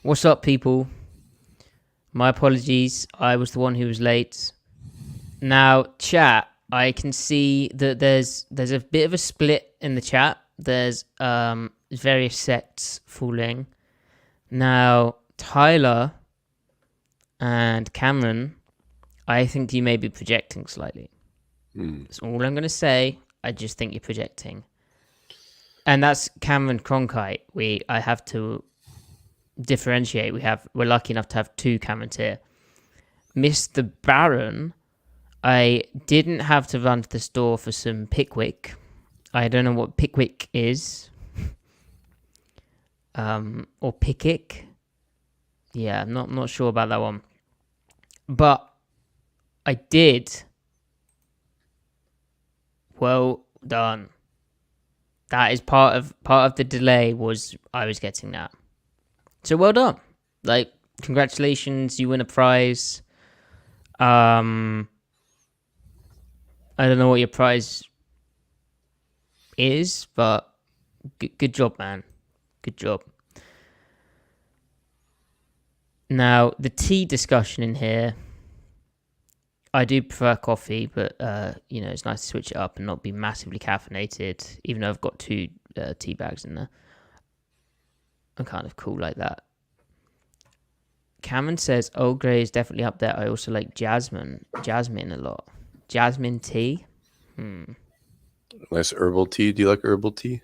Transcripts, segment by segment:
What's up, people? My apologies. I was the one who was late. Now, chat. I can see that there's a bit of a split in the chat. There's various sects falling. Now, Tyler and Cameron, I think you may be projecting slightly. That's all I'm going to say. I just think you're projecting. And that's Cameron Cronkite. I have to differentiate. We're lucky enough to have two Camerons here. Mr. Baron, I didn't have to run to the store for some Pickwick. I don't know what Pickwick is. Or Pickick. Yeah, I'm not sure about that one. But I did. Well done. That is part of the delay was I was getting that. So well done. Like, congratulations, you win a prize. I don't know what your prize is, but good job, man. Good job. Now, the tea discussion in here, I do prefer coffee, but, it's nice to switch it up and not be massively caffeinated, even though I've got two tea bags in there. I'm kind of cool like that. Cameron says Earl Grey is definitely up there. I also like jasmine a lot. Jasmine tea. Nice herbal tea. Do you like herbal tea?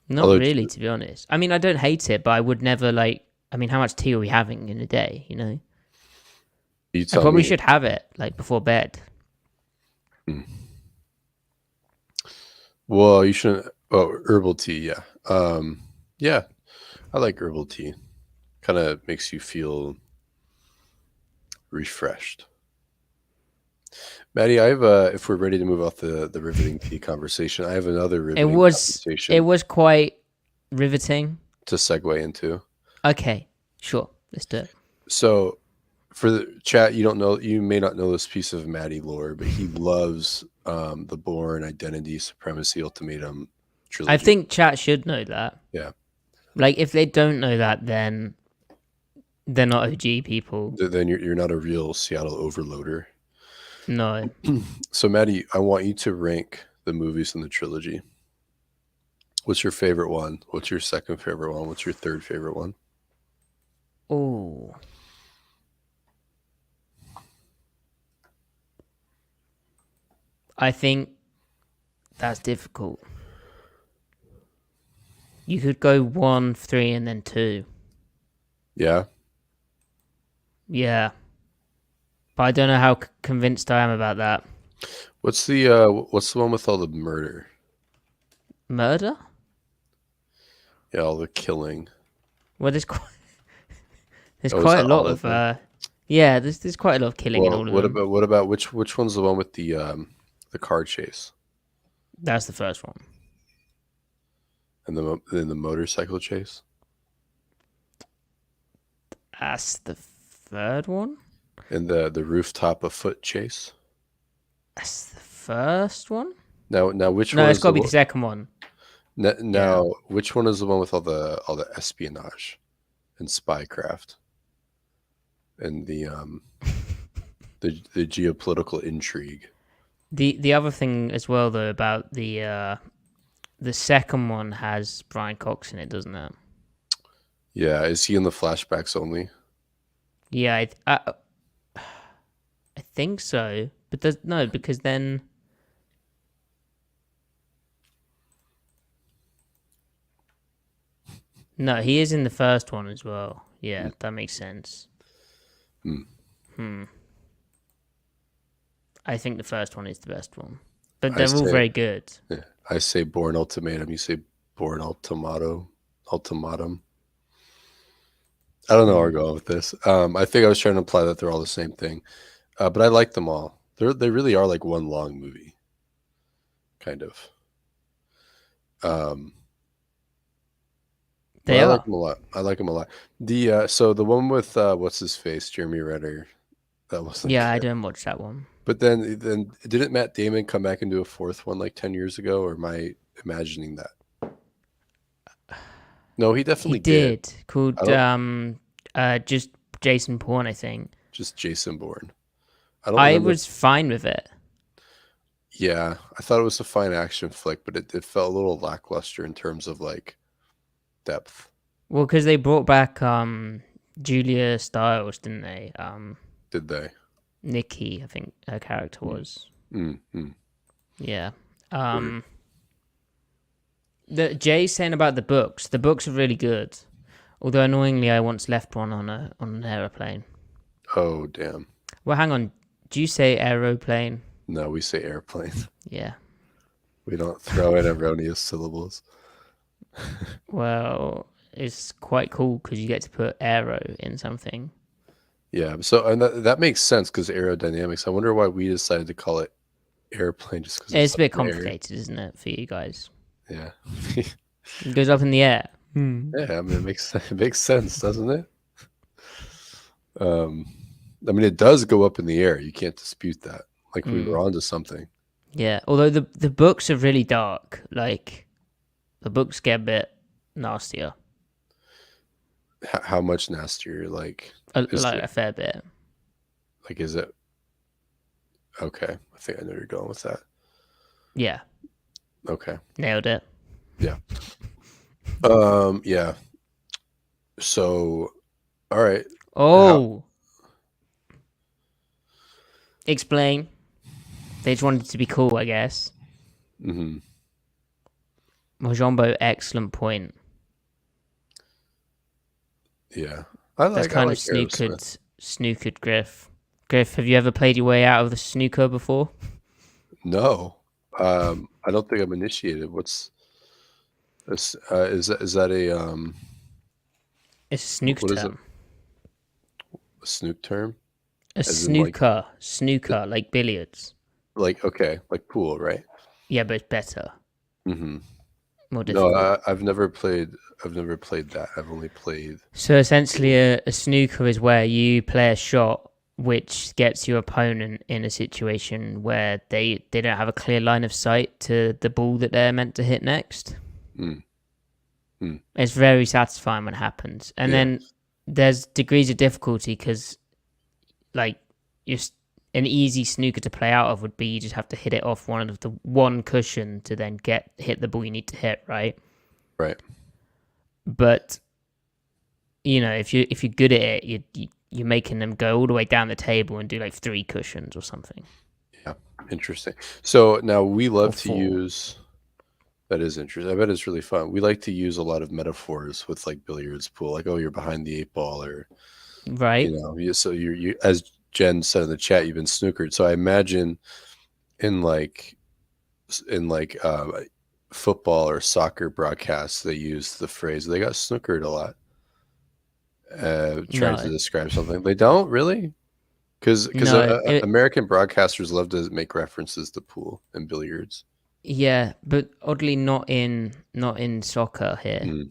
Not really, to be honest. I mean, I don't hate it, but I would never like. I mean, how much tea are we having in a day? You know, You I tell probably me. should have it like before bed. Well, you shouldn't. Oh, herbal tea. Yeah. Yeah. I like herbal tea. Kind of makes you feel refreshed. Maddie, I have if we're ready to move off the riveting tea conversation, I have another It riveting was conversation quite riveting. to segue into. Okay, sure, let's do it. So, for the chat, you may not know this piece of Maddie lore, but he loves the Bourne Identity Supremacy Ultimatum trilogy. I think chat should know that. Yeah. Like, if they don't know that, then they're not OG people. Then you're not a real Seattle overloader. No. So, Maddie, I want you to rank the movies in the trilogy. What's your favorite one? What's your second favorite one? What's your third favorite one? Oh. I think that's difficult. You could go 1, 3, and then 2. Yeah. Yeah. But I don't know how convinced I am about that. What's the one with all the murder? Murder? Yeah, all the killing. Well, there's quite Oh, is quite a that lot all of them? yeah, there's quite a lot of killing in all of them. What about which one's the one with the car chase That's the first one. and the motorcycle chase? That's the third one. And the rooftop of foot chase. That's the first one. Now which No, one it's is got to be the second one. now which one is the one with all the espionage and spycraft and the geopolitical intrigue? The other thing as well though about the second one has Brian Cox in it, doesn't it? Yeah, is he in the flashbacks only? Yeah, I think so. But no, because then no, he is in the first one as well. Yeah, that makes sense. I think the first one is the best one, but they're all very good. Yeah, I say Born Ultimatum. You say Born Ultimatum. I don't know where I'm going with this. I think I was trying to imply that they're all the same thing, but I like them all. They really are like one long movie, kind of. They I are. like them a lot. I like them a lot. So the one with what's his face, Jeremy Renner, that wasn't. Yeah, I good. didn't watch that one. But then didn't Matt Damon come back and do a fourth one like 10 years ago, or am I imagining that? No, he He definitely did. did. I Called don't just Jason Bourne, I think. just Jason Bourne. I don't I remember. was fine with it. Yeah, I thought it was a fine action flick, but it felt a little lackluster in terms of like depth. Well, because they brought back Julia Stiles, didn't they? Did they? Nikki, I think her character Mm, was. mm. Yeah. Weird. The Jay's saying about the books. The books are really good. Although annoyingly, I once left one on an aeroplane. Oh, damn. Well, hang on. Do you say aeroplane? No, we say airplane. Yeah. We don't throw in erroneous syllables. Well, it's quite cool because you get to put aero in something. Yeah, so and that makes sense because aerodynamics. I wonder why we decided to call it airplane just because It's it's a up bit in the air. complicated, isn't it, for you guys? Yeah. It goes up in the air. Yeah, I mean it makes sense, doesn't it? Um, I mean it does go up in the air. You can't dispute that. Like we were onto something. Yeah. Although the books are really dark. Like the books get a bit nastier. How much nastier? Like is Like it a fair bit. like is it okay? I think I know where you're going with that. Yeah. Okay. Nailed it. Yeah. Yeah. So all right. Oh. Explain. They just wanted to be cool, I guess. Mm-hmm. Mojombo, excellent point. Yeah. That's I kind of like Aerosmith. snookered Griff. Griff, have you ever played your way out of the snooker before? No. I don't think I'm initiated. What's this is that It's a snooker what is it? term. A snook term? A As in like snooker, like billiards. okay, like pool, right? Yeah, but it's better, Mm-hmm. more No, difficult. I've never played. I've never played that. I've only played So essentially, pool. a snooker is where you play a shot which gets your opponent in a situation where they don't have a clear line of sight to the ball that they're meant to hit next. Mm, mm. It's very satisfying when it happens. And Yeah, then there's degrees of difficulty because, like, an easy snooker to play out of would be you just have to hit it off one cushion to then hit the ball you need to hit, right? right. But if you're good at it, you're making them go all the way down the table and do like 3 cushions or something, Yeah, interesting. So now we or love to 4, use. That is interesting. I bet it's really fun. We like to use a lot of metaphors with like billiards pool, like oh you're behind the 8 ball, or right? so you as Jen said in the chat, you've been snookered. So I imagine in like in like football or soccer broadcasts, they use the phrase "they got snookered" a lot, trying to No, describe something. They don't really, because no, American broadcasters love to make references to pool and billiards. yeah, but oddly not in soccer here, Mm,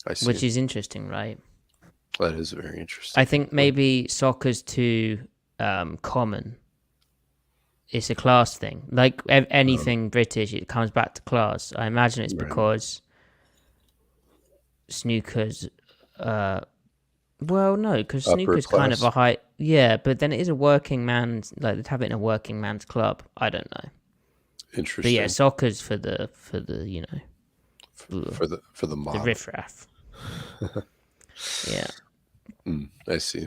I see. which is interesting, right? That is very interesting. I think maybe soccer's too common. It's a class thing. Like anything British, it comes back to class. I imagine it's Right. because snooker's. Well, no, because Upper snooker's kind of class. a high. Yeah, but then it is a working man's. Like they'd have it in a working man's club. I don't know. But Interesting. yeah, soccer's for the For the the mob. riffraff. Yeah. I see.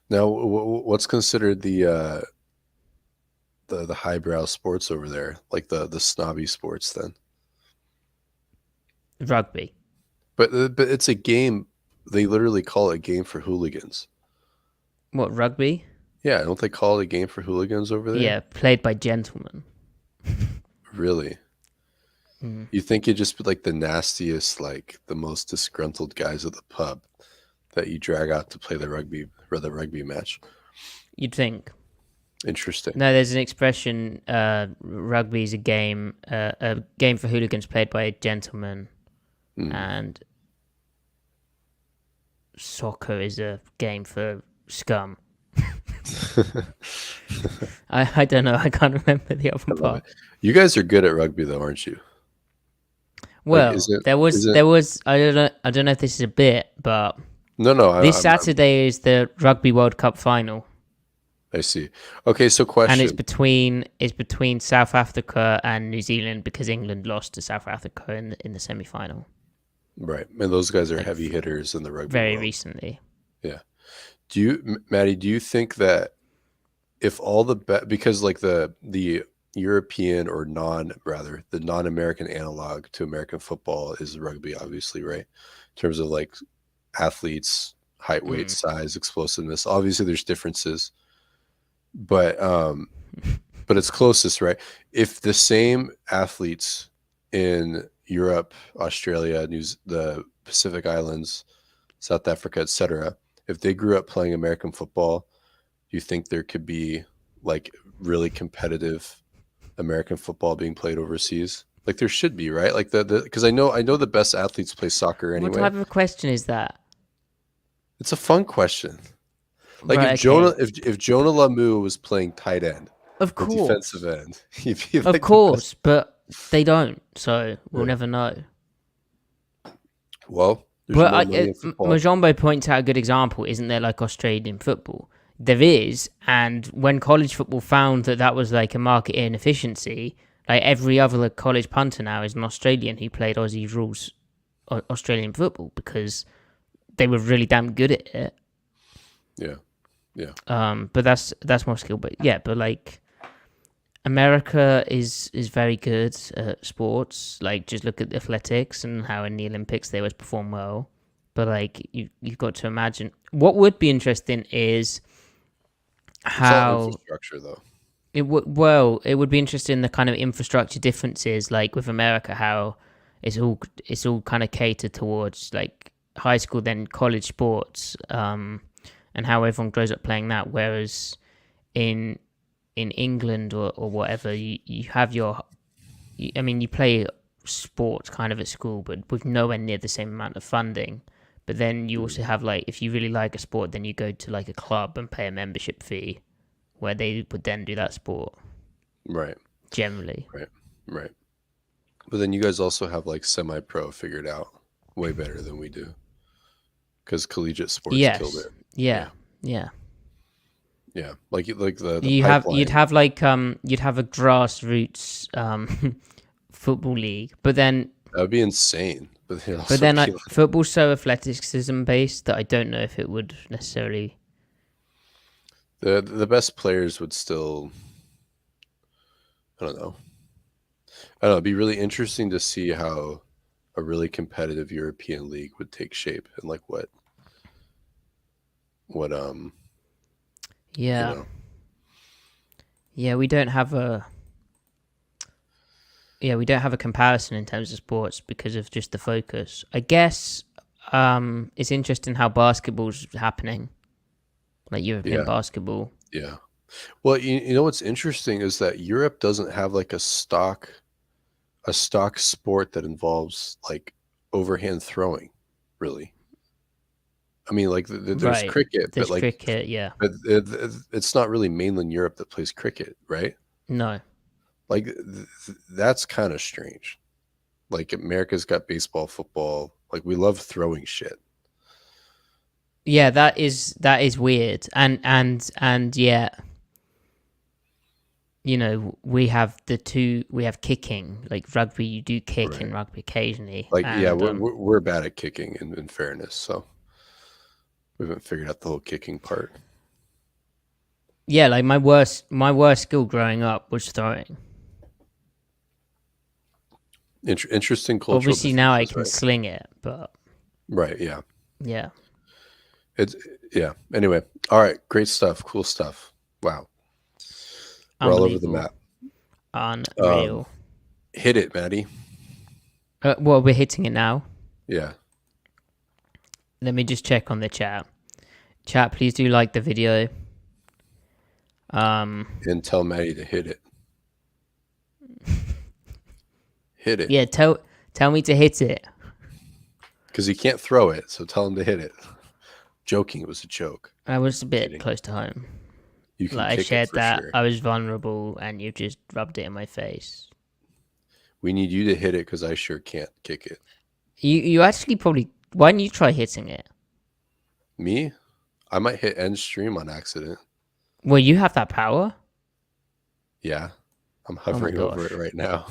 Now, what's considered the highbrow sports over there, like the snobby sports then? Rugby. But it's a game. They literally call it a game for hooligans. What, rugby? Yeah, don't they call it a game for hooligans over there? Yeah, played by gentlemen. Really? You think you'd just be like the nastiest, like the most disgruntled guys at the pub that you drag out to play the rugby match? You'd think. Interesting. No, there's an expression. Rugby is a game for hooligans played by gentlemen, and soccer is a game for scum. I don't know. I can't remember the other part. You guys are good at rugby, though, aren't you? Like, Well, there was I don't know if this is a bit, but no, no. this Saturday is the Rugby World Cup final, I see. Okay, so and question. it's between South Africa and New Zealand because England lost to South Africa in the semi final, Right, and those guys are like heavy hitters in the rugby very world. recently. Yeah. Maddie? Do you think that if all because like the European or the non-American analog to American football is rugby, obviously, right? In terms of like athletes, height, weight, Mm. size, explosiveness. Obviously, there's differences, but it's closest, right? If the same athletes in Europe, Australia, the Pacific Islands, South Africa, etc., if they grew up playing American football, do you think there could be like really competitive American football being played overseas? Like there should be, right? Like the because I know the best athletes play soccer What anyway. type of question is that? It's a fun question. Like Right. Okay. if Jonah Lamu was playing tight end Of or defensive course. end, he'd be Of like the best. course, but they don't, so we'll Yeah. never know. Well, there's But more money in football. Majombo points out a good example, isn't there? Like Australian football, there is, and when college football found that that was like a market inefficiency, like every other like, college punter now is an Australian who played Aussie rules Australian football because they were really damn good at it. Yeah. Yeah. But that's more skill. But yeah, but like America is very good at sports. Like just look at athletics and how in the Olympics they always perform well. But like you've got to imagine what would be interesting is It's all how infrastructure though. it would be interesting the kind of infrastructure differences like with America how it's all kind of catered towards like high school then college sports and how everyone grows up playing that, whereas in England or whatever, you have I mean, you play sports kind of at school, but with nowhere near the same amount of funding. But then you also have like, if you really like a sport, then you go to like a club and pay a membership fee, where they would then do that sport. Right. Generally, Right. Right. But then you guys also have like semi-pro figured out way better than we do because collegiate sports killed yes, it. yeah, yeah. Yeah. Like the You'd pipeline. have like you'd have a grassroots football league, but then That would be insane. But it But also then be like, football's so athleticism based that I don't know if it would necessarily. the best players would still. I don't know. I don't know. It'd be really interesting to see how a really competitive European league would take shape and like what you Yeah, know. yeah, we don't have a. Yeah, we don't have a comparison in terms of sports because of just the focus. I guess it's interesting how basketball's happening, like European Yeah. basketball. Yeah. Well, you know what's interesting is that Europe doesn't have like a stock sport that involves like overhand throwing, really. I mean, like there's Right. cricket, but There's like, cricket, yeah. but it's not really mainland Europe that plays cricket, right? No. Like that's kind of strange. Like America's got baseball, football. Like we love throwing shit. Yeah, that is weird. And yeah, you know, we have kicking. Like rugby, you do kick in Right. rugby occasionally. Like yeah, And we're bad at kicking in fairness, so we haven't figured out the whole kicking part. yeah, like my worst skill growing up was throwing. Interesting cultural Obviously now I differences, can right? sling it, but Right, yeah. yeah. It's yeah. Anyway, all right, great stuff, cool stuff. Wow, we're all over the Unbelievable. map. Unreal. Hit it, Maddie. Well, we're hitting it now. Yeah. Let me just check on the chat. Chat, please do like the video. And tell Maddie to hit it. Hit it. Yeah, tell me to hit it. Because he can't throw it, so tell him to hit it. Joking, it was a joke. I was a bit Kidding. close to home. You can Like I kick shared it for that sure. I was vulnerable, and you just rubbed it in my face. We need you to hit it because I sure can't kick it. You actually probably... Why don't you try hitting it? Me? I might hit end stream on accident. Well, you have that power. Yeah. I'm Oh my hovering over it gosh. right now.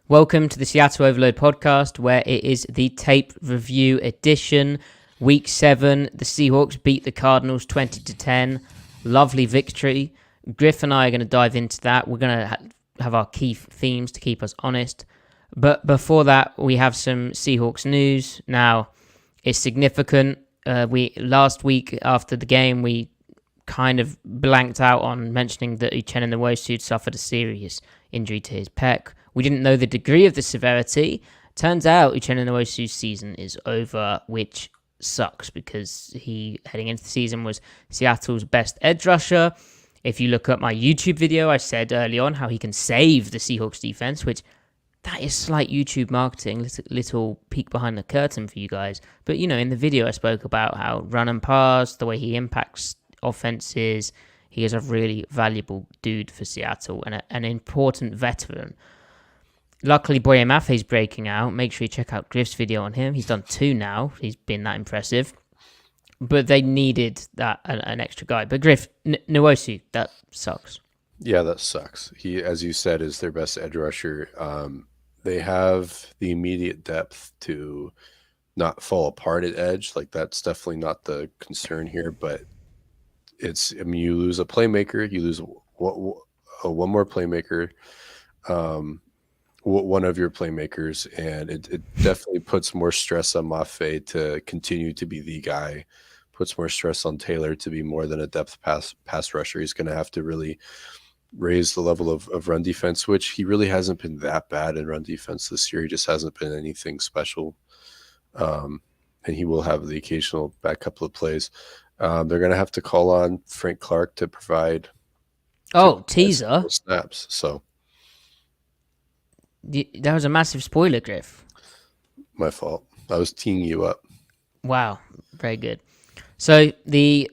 Welcome to the Seattle Overload podcast, where it is the tape review edition. Week 7, the Seahawks beat the Cardinals 20-10. Lovely victory. Griff and I are going to dive into that. We're going to have our key themes to keep us honest. But before that, we have some Seahawks news. Now, it's significant. Last week after the game, we kind of blanked out on mentioning that Uchenna Nwosu suffered a serious injury to his pec. We didn't know the degree of the severity. Turns out Uchenna Nwosu's season is over, which sucks because he, heading into the season, was Seattle's best edge rusher. If you look at my YouTube video, I said early on how he can save the Seahawks defense, which that is slight YouTube marketing, little peek behind the curtain for you guys. But, you know, in the video I spoke about how run and pass, the way he impacts offenses. He is a really valuable dude for Seattle and an important veteran. Luckily, Boye Maffei's breaking out. Make sure you check out Griff's video on him. He's done 2 now. He's been that impressive. But they needed that an extra guy. But Griff, Nwosu, that sucks. Yeah, that sucks. He, as you said, is their best edge rusher. They have the immediate depth to not fall apart at edge. Like, that's definitely not the concern here. But you lose a playmaker. You lose one more playmaker. One of your playmakers, and it definitely puts more stress on Maffei to continue to be the guy, puts more stress on Taylor to be more than a depth pass rusher. He's going to have to really raise the level of run defense, which he really hasn't been that bad in run defense this year. He just hasn't been anything special. And he will have the occasional bad couple of plays. They're going to have to call on Frank Clark to provide teaser snaps. So that was a massive spoiler, Griff. My fault. I was teeing you up. Wow, very good. So the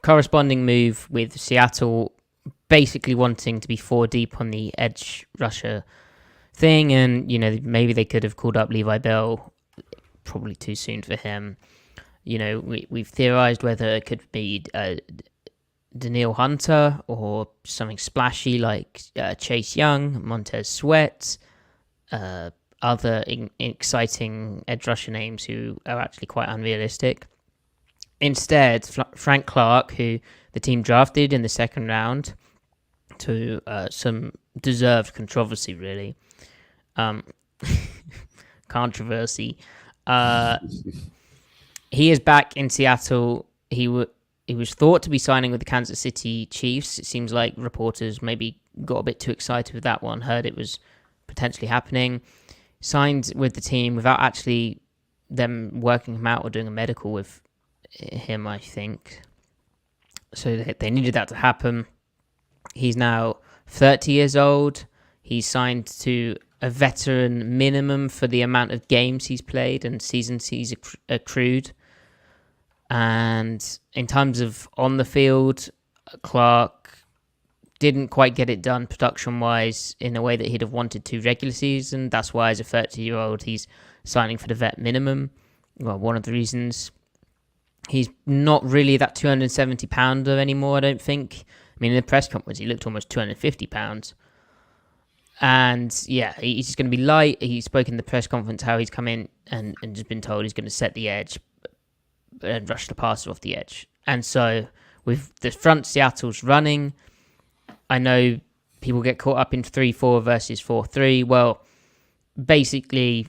corresponding move with Seattle basically wanting to be 4 deep on the edge rusher thing, and you know maybe they could have called up Levi Bell. Probably too soon for him. You know, we've theorized whether it could be Daniil Hunter or something splashy like Chase Young, Montez Sweat, other exciting edge rusher names who are actually quite unrealistic. Instead, Frank Clark, who the team drafted in the second round to some deserved controversy, really. Controversy. He is back in Seattle. He was thought to be signing with the Kansas City Chiefs. It seems like reporters maybe got a bit too excited with that one, heard it was potentially happening. Signed with the team without actually them working him out or doing a medical with him, I think. So they needed that to happen. He's now 30 years old. He's signed to a veteran minimum for the amount of games he's played and seasons he's accrued. And in terms of on the field, Clark didn't quite get it done production-wise in a way that he'd have wanted to regular season. That's why as a 30-year-old, he's signing for the vet minimum. Well, one of the reasons. He's not really that 270-pounder anymore, I don't think. I mean, in the press conference, he looked almost 250 pounds. And yeah, he's just going to be light. He spoke in the press conference how he's come in and just been told he's going to set the edge and rush the passer off the edge. And so with the front Seattle's running, I know people get caught up in 3-4 versus 4-3. Well, basically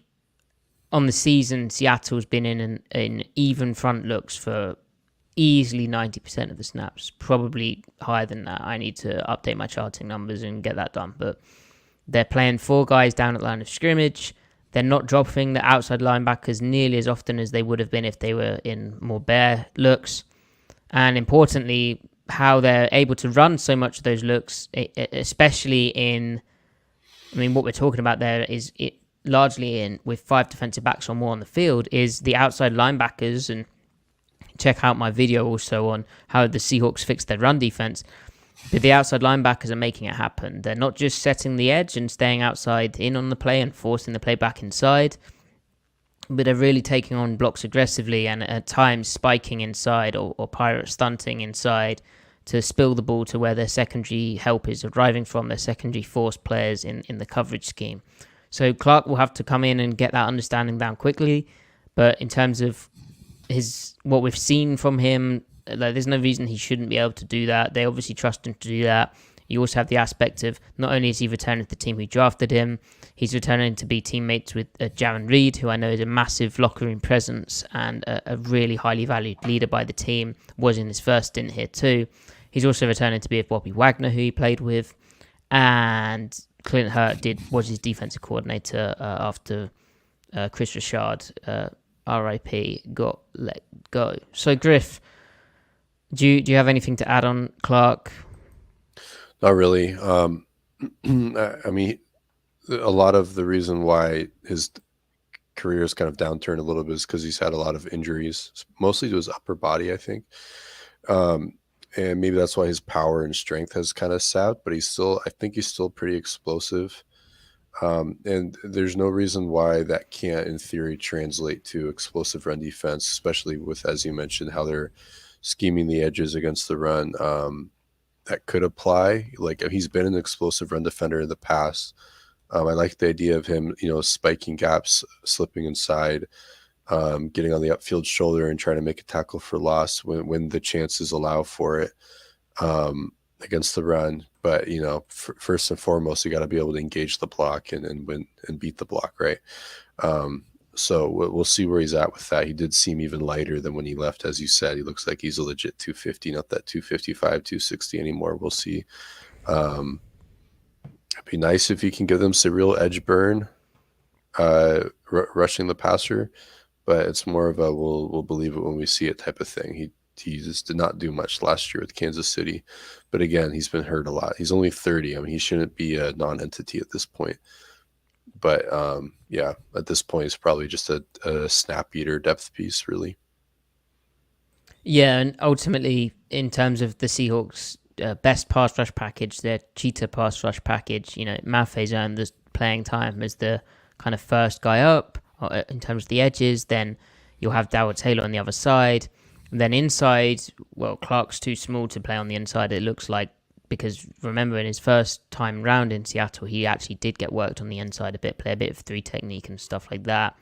on the season, Seattle's been in even front looks for easily 90% of the snaps, probably higher than that. I need to update my charting numbers and get that done. But they're playing 4 guys down at the line of scrimmage. They're not dropping the outside linebackers nearly as often as they would have been if they were in more bare looks. And importantly, how they're able to run so much of those looks, especially in, I mean, what we're talking about there is it largely in with 5 defensive backs or more on the field, is the outside linebackers and check out my video also on how the Seahawks fixed their run defense. But the outside linebackers are making it happen. They're not just setting the edge and staying outside in on the play and forcing the play back inside, but they're really taking on blocks aggressively and at times spiking inside or pirate stunting inside to spill the ball to where their secondary help is arriving from, their secondary force players in the coverage scheme. So Clark will have to come in and get that understanding down quickly. But in terms of what we've seen from him, like, there's no reason he shouldn't be able to do that. They obviously trust him to do that. You also have the aspect of not only is he returning to the team who drafted him, he's returning to be teammates with Jaron Reed, who I know is a massive locker room presence and a really highly valued leader by the team, was in his first stint here too. He's also returning to be with Bobby Wagner, who he played with, and Clint Hurt was his defensive coordinator after Chris Richard, RIP, got let go. So Griff, do you have anything to add on Clark? Not really. I mean, a lot of the reason why his career has kind of downturned a little bit is because he's had a lot of injuries, mostly to his upper body, I think. And maybe that's why his power and strength has kind of sat, but I think he's still pretty explosive. And there's no reason why that can't, in theory, translate to explosive run defense, especially with, as you mentioned, how they're scheming the edges against the run. That could apply. Like, he's been an explosive run defender in the past. I like the idea of him, spiking gaps, slipping inside, getting on the upfield shoulder and trying to make a tackle for loss when the chances allow for it against the run. But, first and foremost, you got to be able to engage the block and win and beat the block, right? So we'll see where he's at with that. He did seem even lighter than when he left, as you said. He looks like he's a legit 250, not that 255, 260 anymore. We'll see. It'd be nice if you can give them some real edge burn, rushing the passer, but it's more of a we'll believe it when we see it type of thing. He just did not do much last year with Kansas City, but again, he's been hurt a lot. He's only 30. I mean, he shouldn't be a non-entity at this point. But yeah, at this point, it's probably just a snap eater depth piece, really. Yeah, and ultimately, in terms of the Seahawks' best pass rush package, their cheetah pass rush package, Maffei's earned the playing time as the kind of first guy up in terms of the edges. Then you'll have Darrell Taylor on the other side. And then inside, well, Clark's too small to play on the inside, it looks like, because remember in his first time round in Seattle, he actually did get worked on the inside a bit, play a bit of 3 technique and stuff like that.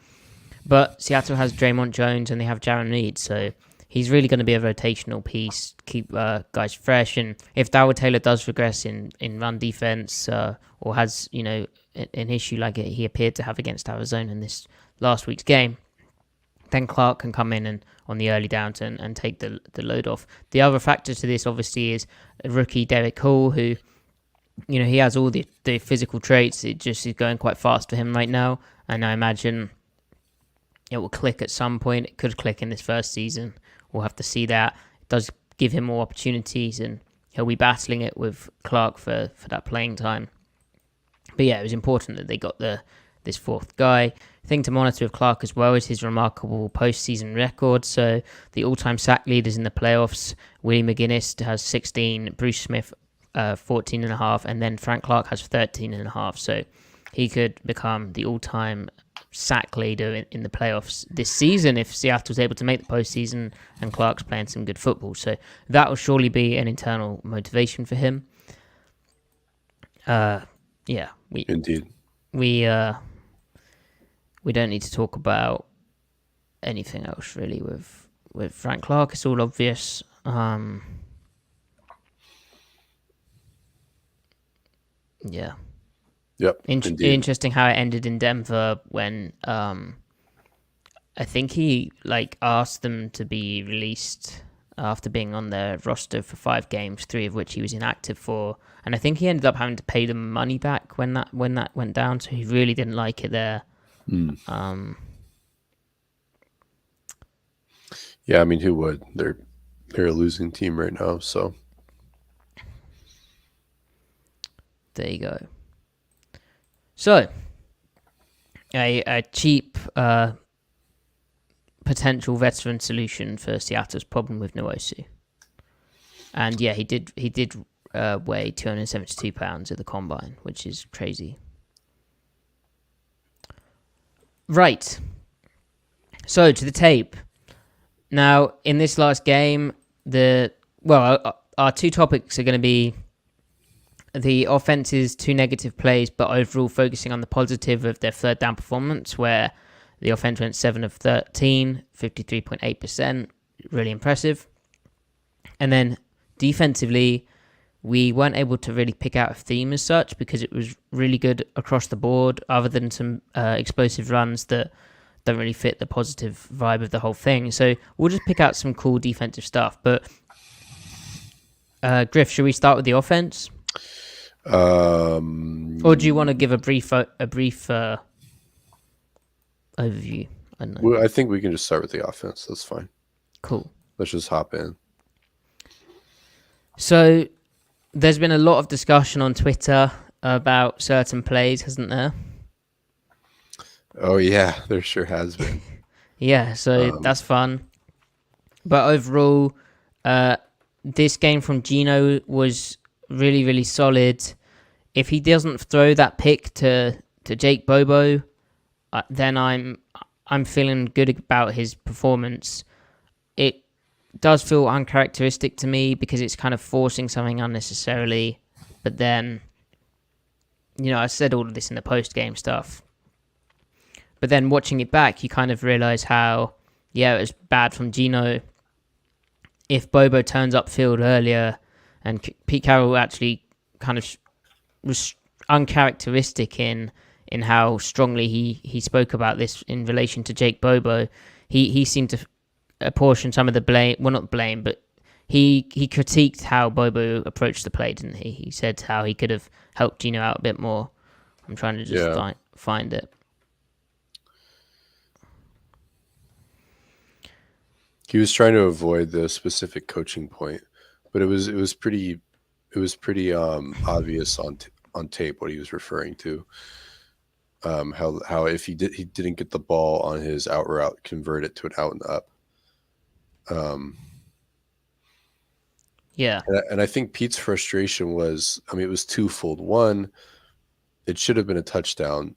But Seattle has Draymond Jones and they have Jaron Reed, so he's really going to be a rotational piece, keep guys fresh. And if Darrell Taylor does regress in run defense or has, an issue like he appeared to have against Arizona in this last week's game, then Clark can come in and on the early downs and take the load off. The other factor to this, obviously, is rookie Derek Hall, who, he has all the physical traits. It just is going quite fast for him right now. And I imagine it will click at some point. It could click in this first season. We'll have to see that. It does give him more opportunities, and he'll be battling it with Clark for that playing time. But yeah, it was important that they got this fourth guy. Thing to monitor with Clark as well is his remarkable postseason record. So the all-time sack leaders in the playoffs, Willie McGinnis has 16, Bruce Smith 14.5, and then Frank Clark has 13.5. So he could become the all-time sack leader in the playoffs this season if Seattle's able to make the postseason and Clark's playing some good football. So that will surely be an internal motivation for him. Yeah, Indeed. We don't need to talk about anything else really with Frank Clark. It's all obvious. Yeah. Yep. Interesting how it ended in Denver when I think he asked them to be released after being on their roster for 5 games, 3 of which he was inactive for, and I think he ended up having to pay them money back when that went down. So he really didn't like it there. Yeah, I mean, who would? They're a losing team right now, so there you go. So a cheap potential veteran solution for Seattle's problem with Nwosu. And yeah, he did weigh 272 pounds at the combine, which is crazy. Right. So to the tape. Now, in this last game, our two topics are going to be the offense's two negative plays, but overall focusing on the positive of their third down performance, where the offense went 7 of 13, 53.8%, really impressive. And then defensively, we weren't able to really pick out a theme as such because it was really good across the board, other than some explosive runs that don't really fit the positive vibe of the whole thing. So we'll just pick out some cool defensive stuff. But Griff, should we start with the offense? Or do you want to give a brief overview? I don't know. Well, I think we can just start with the offense. That's fine. Cool. Let's just hop in. So there's been a lot of discussion on Twitter about certain plays, hasn't there? Oh, yeah, there sure has been. Yeah, so that's fun. But overall, this game from Gino was really, really solid. If he doesn't throw that pick to Jake Bobo, then I'm feeling good about his performance. It does feel uncharacteristic to me because it's kind of forcing something unnecessarily. But then, I said all of this in the post-game stuff. But then watching it back, you kind of realize how, it was bad from Gino. If Bobo turns upfield earlier, and Pete Carroll actually kind of was uncharacteristic in how strongly he spoke about this in relation to Jake Bobo. He seemed to apportion some of the blame, well, not blame, but he critiqued how Bobo approached the play, didn't he? He said how he could have helped Gino out a bit more. I'm trying to just find it. He was trying to avoid the specific coaching point, but it was pretty obvious on tape what he was referring to. How if he didn't get the ball on his out route, convert it to an out and up. Yeah. And I think Pete's frustration was, it was twofold. One, it should have been a touchdown,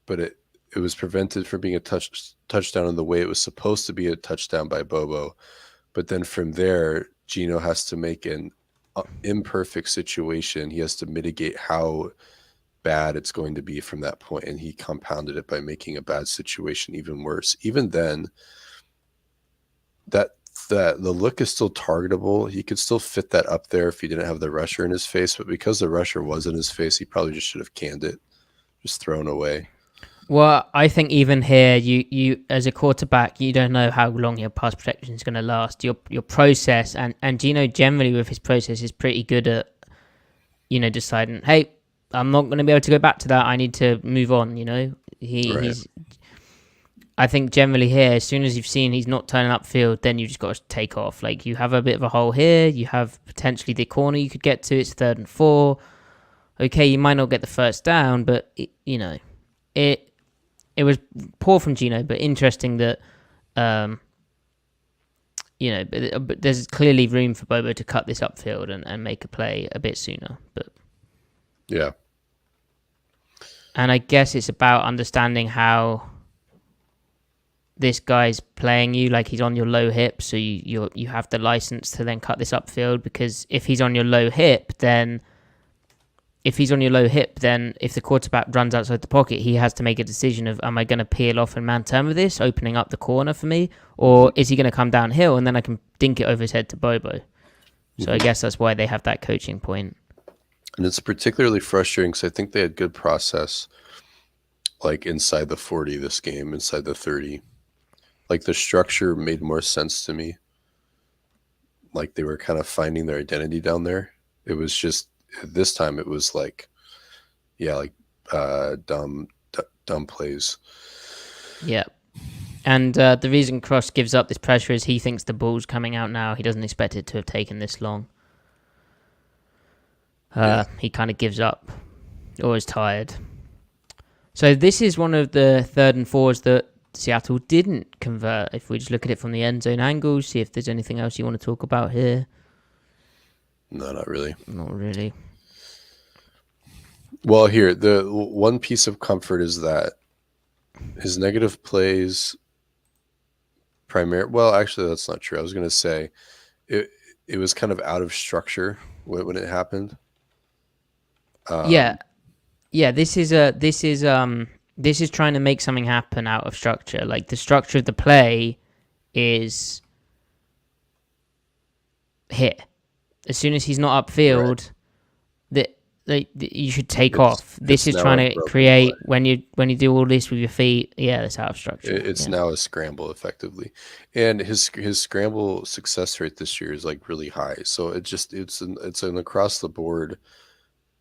but it was prevented from being a touchdown in the way it was supposed to be a touchdown by Bobo. But then from there, Gino has to make an imperfect situation. He has to mitigate how bad it's going to be from that point, and he compounded it by making a bad situation even worse. Even then, that the look is still targetable. He could still fit that up there if he didn't have the rusher in his face, but because the rusher was in his face, he probably just should have canned it, just thrown away. Well, I think even here, you as a quarterback, you don't know how long your pass protection is going to last. Your process, and Gino generally with his process is pretty good at, deciding, hey, I'm not going to be able to go back to that. I need to move on. He's. I think generally here, as soon as you've seen he's not turning upfield, then you just got to take off. Like, you have a bit of a hole here. You have potentially the corner you could get to. It's 3rd and 4. Okay, you might not get the first down, but it was poor from Gino, but interesting that, but there's clearly room for Bobo to cut this upfield and make a play a bit sooner. But yeah, and I guess it's about understanding how this guy's playing you, like he's on your low hip, so you have the license to then cut this upfield, because if he's on your low hip, then if the quarterback runs outside the pocket, he has to make a decision of, am I going to peel off and man-turn with this, opening up the corner for me, or is he going to come downhill and then I can dink it over his head to Bobo? So I guess that's why they have that coaching point. And it's particularly frustrating because I think they had good process, like inside the 40 this game, inside the 30. Like the structure made more sense to me. Like they were kind of finding their identity down there. It was just, this time it was like, dumb plays. Yeah. And the reason Cross gives up this pressure is he thinks the ball's coming out now. He doesn't expect it to have taken this long. He kind of gives up or is tired. So this is one of the 3rd and 4s that Seattle didn't convert. If we just look at it from the end zone angle, see if there's anything else you want to talk about here. No, not really. Not really. Well, here, the one piece of comfort is that his negative plays well, actually, that's not true. I was going to say it was kind of out of structure when it happened. Yeah. This is trying to make something happen out of structure. Like the structure of the play is hit. As soon as he's not upfield, you should take off. This is trying to create when you do all this with your feet. Yeah, that's out of structure. It's now a scramble effectively, and his scramble success rate this year is like really high. So it's an across the board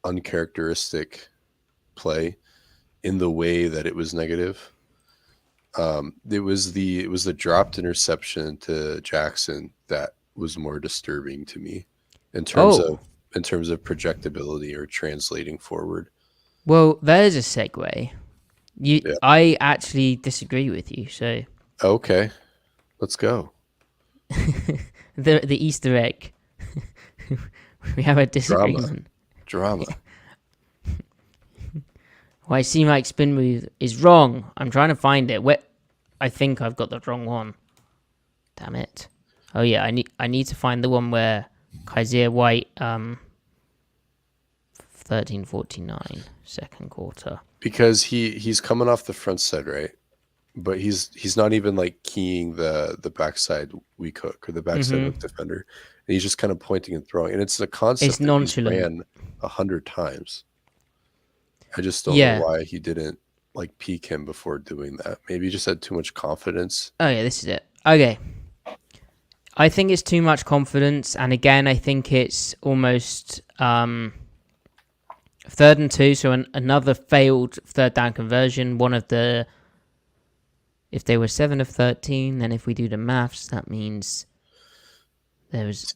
uncharacteristic play in the way that it was negative. It was the dropped interception to Jackson that was more disturbing to me in terms of projectability or translating forward. Well, there's a segue. I actually disagree with you. So okay, let's go. the Easter egg. We have a disagreement. Drama. Well, I see Mike's spin move is wrong. I'm trying to find it. I think I've got the wrong one. Damn it. Oh yeah, I need to find the one where Kaiser White 13:49 second quarter. Because he's coming off the front side, right? But he's not even like keying the backside weak hook or the backside hook defender. And he's just kind of pointing and throwing. And it's a concept it's nonchalant. He's ran 100 times. I just don't know why he didn't like peek him before doing that. Maybe he just had too much confidence. Oh yeah, this is it. Okay. I think it's too much confidence, and again, I think it's almost 3rd and 2, so another failed third down conversion. One of the, if they were 7 of 13, then if we do the maths, that means there was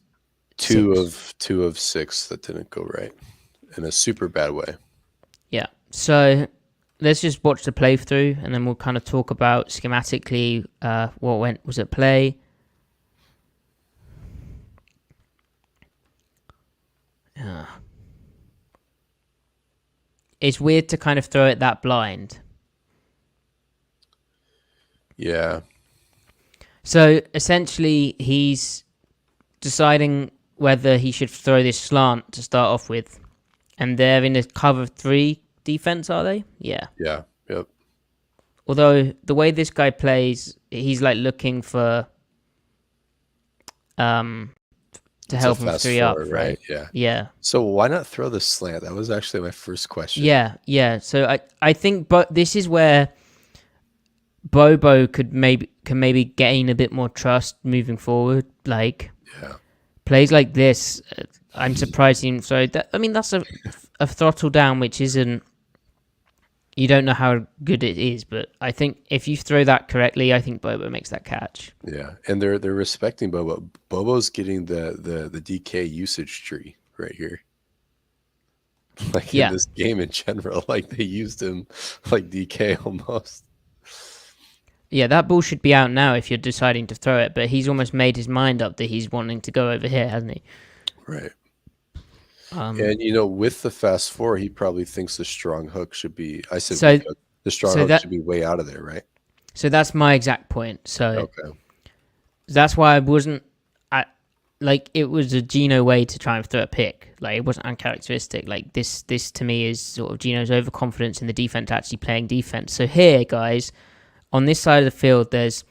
two of 6 that didn't go right in a super bad way. Yeah, so let's just watch the playthrough, and then we'll kind of talk about schematically what was at play. It's weird to kind of throw it that blind. Yeah. So essentially, he's deciding whether he should throw this slant to start off with. And they're in a cover 3 defense, are they? Yeah. Yeah. Yep. Although the way this guy plays, he's like looking for to help him 3 up, right? Yeah. Yeah. So why not throw the slant? That was actually my first question. Yeah. So I think, but this is where Bobo could maybe gain a bit more trust moving forward. Like, plays like this, I'm surprised him. So that's a throttle down, which isn't. You don't know how good it is, but I think if you throw that correctly, I think Bobo makes that catch. Yeah, and they're respecting Bobo. Bobo's getting the DK usage tree right here. Like in this game in general, like they used him like DK almost. Yeah, that ball should be out now if you're deciding to throw it, but he's almost made his mind up that he's wanting to go over here, hasn't he? Right. And with the fast 4, he probably thinks the strong hook should be. I said the strong hook should be way out of there, right? So that's my exact point. So that's why I wasn't. It was a Geno way to try and throw a pick. Like, it wasn't uncharacteristic. Like this to me is sort of Geno's overconfidence in the defense actually playing defense. So here, guys, on this side of the field, there's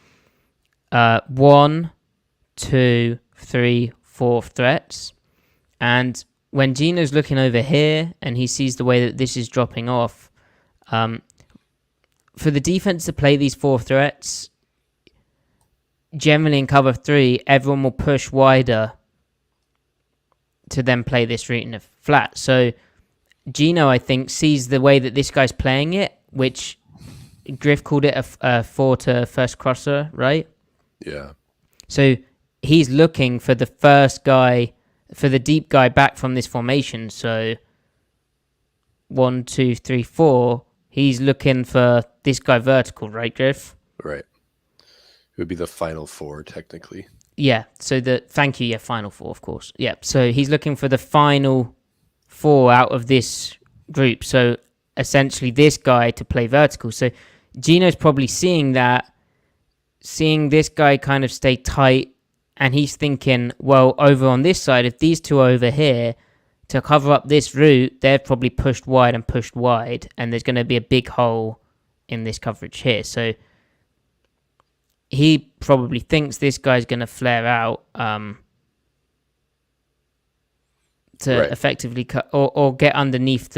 1, 2, 3, 4 threats, and when Geno's looking over here and he sees the way that this is dropping off, for the defense to play these 4 threats, generally in cover 3, everyone will push wider to then play this route in a flat. So Geno, I think, sees the way that this guy's playing it, which Griff called it a 4 to first crosser, right? Yeah. So he's looking for the first guy, for the deep guy back from this formation. So 1, 2, 3, 4. He's looking for this guy vertical, right, Griff? Right. It would be the final four, technically. Yeah. So thank you. Yeah, final four, of course. Yeah. So he's looking for the final four out of this group. So essentially, this guy to play vertical. So Gino's probably seeing this guy kind of stay tight, and he's thinking, well, over on this side, if these two are over here to cover up this route, they're probably pushed wide, and there's going to be a big hole in this coverage here. So he probably thinks this guy's going to flare out to effectively cut or get underneath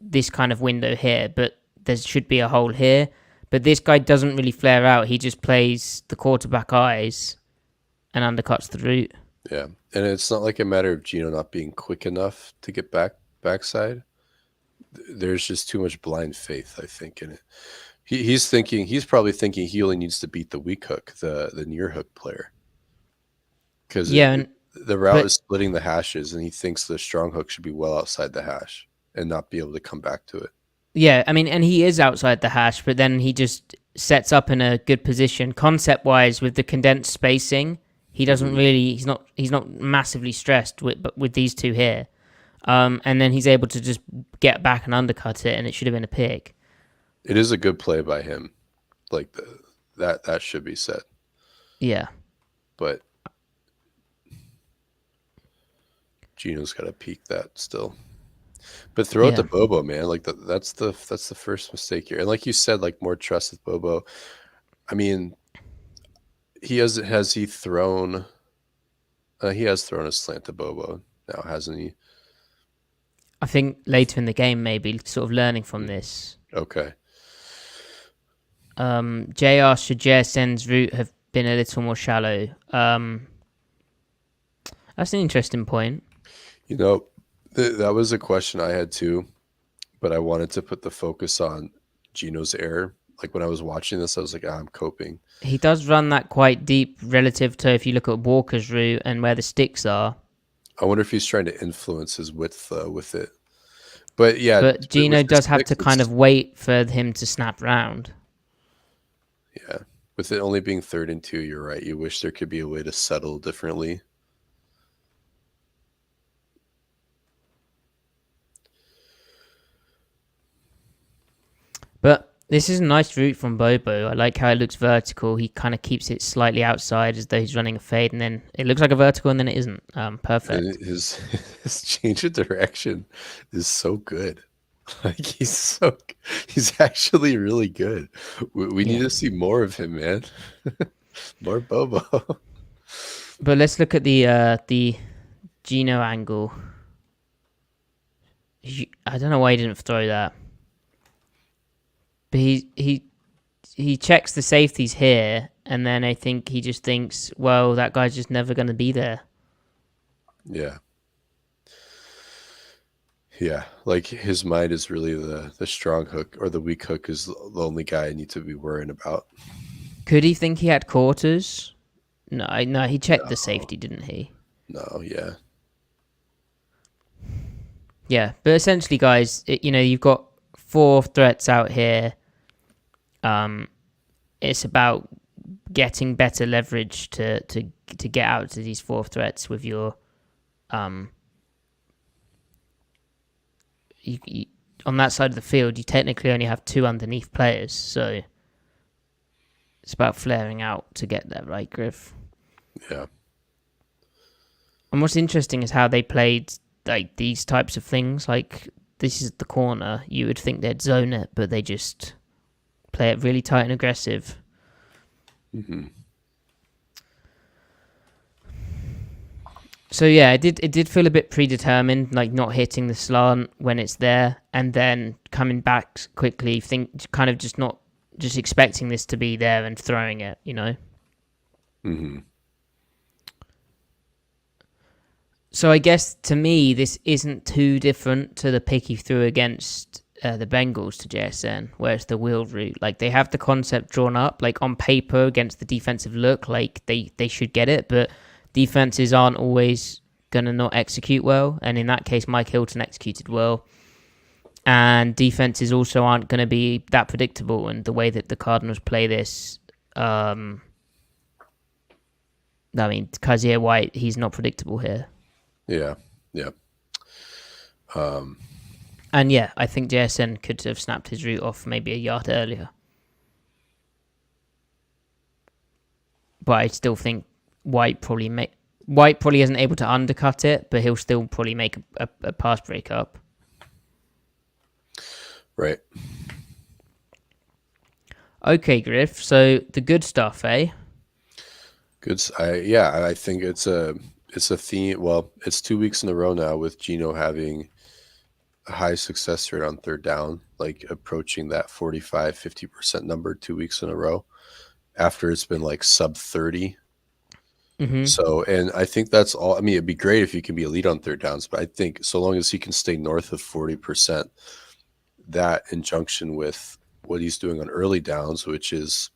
this kind of window here, but there should be a hole here. But this guy doesn't really flare out. He just plays the quarterback eyes and undercuts the route. Yeah, and it's not like a matter of Gino not being quick enough to get backside. There's just too much blind faith, I think, in it. He's probably thinking he only needs to beat the weak hook, the near hook player. Because the route is splitting the hashes, and he thinks the strong hook should be well outside the hash and not be able to come back to it. Yeah, I mean, and he is outside the hash, but then he just sets up in a good position concept-wise with the condensed spacing. He doesn't really. He's not massively stressed with these two here, and then he's able to just get back and undercut it, and it should have been a pick. It is a good play by him, like that should be said. Yeah, but Gino's got to peak that still. But throw it to Bobo, man. Like that's the first mistake here. And like you said, like more trust with Bobo. I mean, has he thrown a slant to Bobo now, hasn't he? I think later in the game, maybe sort of learning from this. Okay. JR should JSN's route have been a little more shallow? That's an interesting point. You know, that was a question I had too, but I wanted to put the focus on Gino's error. Like when I was watching this, I was like, I'm coping. He does run that quite deep relative to if you look at Walker's route and where the sticks are. I wonder if he's trying to influence his width with it. But yeah. But Gino does have to kind of wait for him to snap round. Yeah. With it only being 3rd and 2, you're right. You wish there could be a way to settle differently. But this is a nice route from Bobo. I like how it looks vertical. He kind of keeps it slightly outside as though he's running a fade, and then it looks like a vertical, and then it isn't. Perfect. And his change of direction is so good. Like he's actually really good. We need to see more of him, man. More Bobo. But let's look at the Gino angle. I don't know why he didn't throw that. But he checks the safeties here, and then I think he just thinks, well, that guy's just never going to be there. Yeah. Yeah, like his mind is really the strong hook, or the weak hook is the only guy I need to be worrying about. Could he think he had quarters? No, he checked the safety, didn't he? No, yeah. Yeah, but essentially, guys, you've got 4 threats out here. It's about getting better leverage to get out to these 4 threats with your on that side of the field. You technically only have 2 underneath players, so it's about flaring out to get there, right, Griff? Yeah. And what's interesting is how they played like these types of things. Like, this is the corner. You would think they'd zone it, but they just play it really tight and aggressive. Mm-hmm. So yeah, it did feel a bit predetermined, like not hitting the slant when it's there, and then coming back quickly. Kind of just expecting this to be there and throwing it, Mm-hmm. So I guess to me this isn't too different to the pick he threw against the Bengals to JSN, where it's the wheel route. Like, they have the concept drawn up, like on paper against the defensive look, like they should get it, but defenses aren't always going to not execute well. And in that case, Mike Hilton executed well. and defenses also aren't going to be that predictable. And the way that the Cardinals play this, I mean, Kazir White, he's not predictable here. Yeah. And yeah, I think JSN could have snapped his route off maybe a yard earlier. But I still think White probably isn't able to undercut it, but he'll still probably make a pass break up. Right. Okay, Griff. So the good stuff, eh? Good. I think it's a theme. Well, it's 2 weeks in a row now with Geno having a high success rate on third down, like approaching that 45-50% number 2 weeks in a row after it's been like sub 30. Mm-hmm. So, and I think that's all. I mean, it'd be great if you can be elite on third downs, but I think so long as he can stay north of 40%, that in conjunction with what he's doing on early downs, which is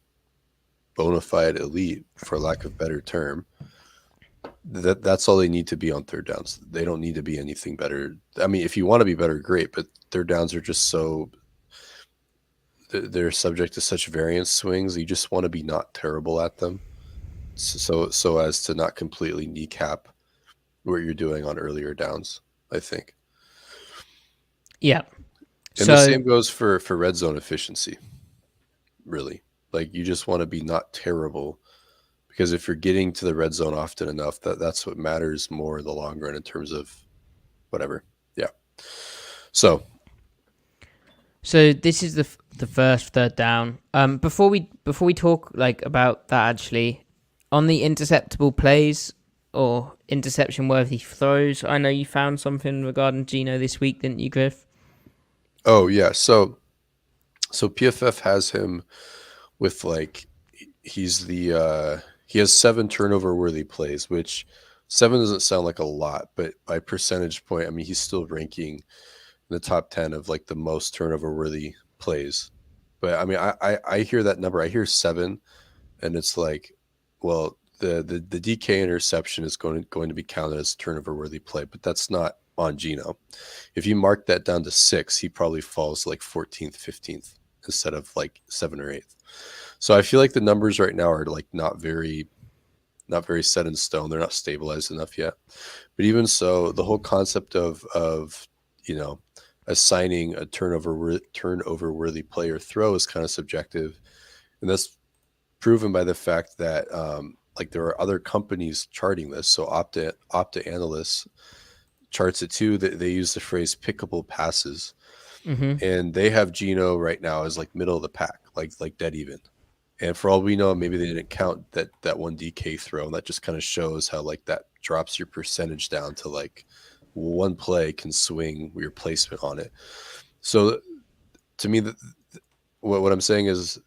bona fide elite, for lack of a better term, that's all they need to be on third downs. They don't need to be anything better. I mean, if you want to be better, great, but third downs are just so they're subject to such variance swings. You just want to be not terrible at them, so as to not completely kneecap what you're doing on earlier downs, I think. Yeah. And the same goes for red zone efficiency, really. Like, you just want to be not terrible, because if you're getting to the red zone often enough, that's what matters more in the long run in terms of whatever. Yeah. So this is the first third down. Before we talk like about that, actually, on the interceptable plays or interception worthy throws, I know you found something regarding Geno this week, didn't you, Griff? Oh yeah. So PFF has him with, like, he has 7 turnover worthy plays, which 7 doesn't sound like a lot, but by percentage point, I mean, he's still ranking in the top 10 of like the most turnover worthy plays. But I mean, I hear that number, I hear 7, and it's like, well, the DK interception is going to be counted as turnover worthy play, but that's not on Geno. If you mark that down to 6, he probably falls like 14th, 15th instead of like 7 or 8th. So I feel like the numbers right now are like not very set in stone. They're not stabilized enough yet. But even so, the whole concept of assigning a turnover worthy play or throw is kind of subjective, and that's proven by the fact that like there are other companies charting this. So Opta Analysts charts it too. That they use the phrase pickable passes, and they have Geno right now as like middle of the pack, like dead even. And for all we know, maybe they didn't count that one DK throw, and that just kind of shows how like that drops your percentage down to like one play can swing your placement on it. So to me, what I'm saying is,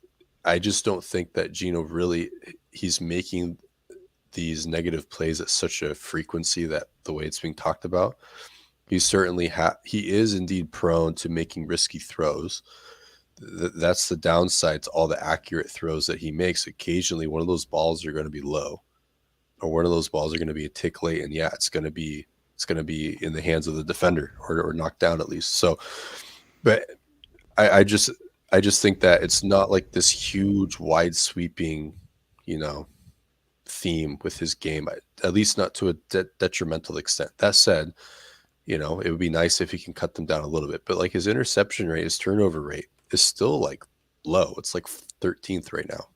I just don't think that Geno really, he's making these negative plays at such a frequency that the way it's being talked about. He certainly he is indeed prone to making risky throws. That's the downside to all the accurate throws that he makes. Occasionally, one of those balls are going to be low, or one of those balls are going to be a tick late, and yeah, it's going to be in the hands of the defender, or knocked down at least. So, but I just think that it's not like this huge, wide sweeping, theme with his game, at least not to a detrimental extent. That said, it would be nice if he can cut them down a little bit, but like his interception rate, his turnover rate is still like low. It's like 13th right now.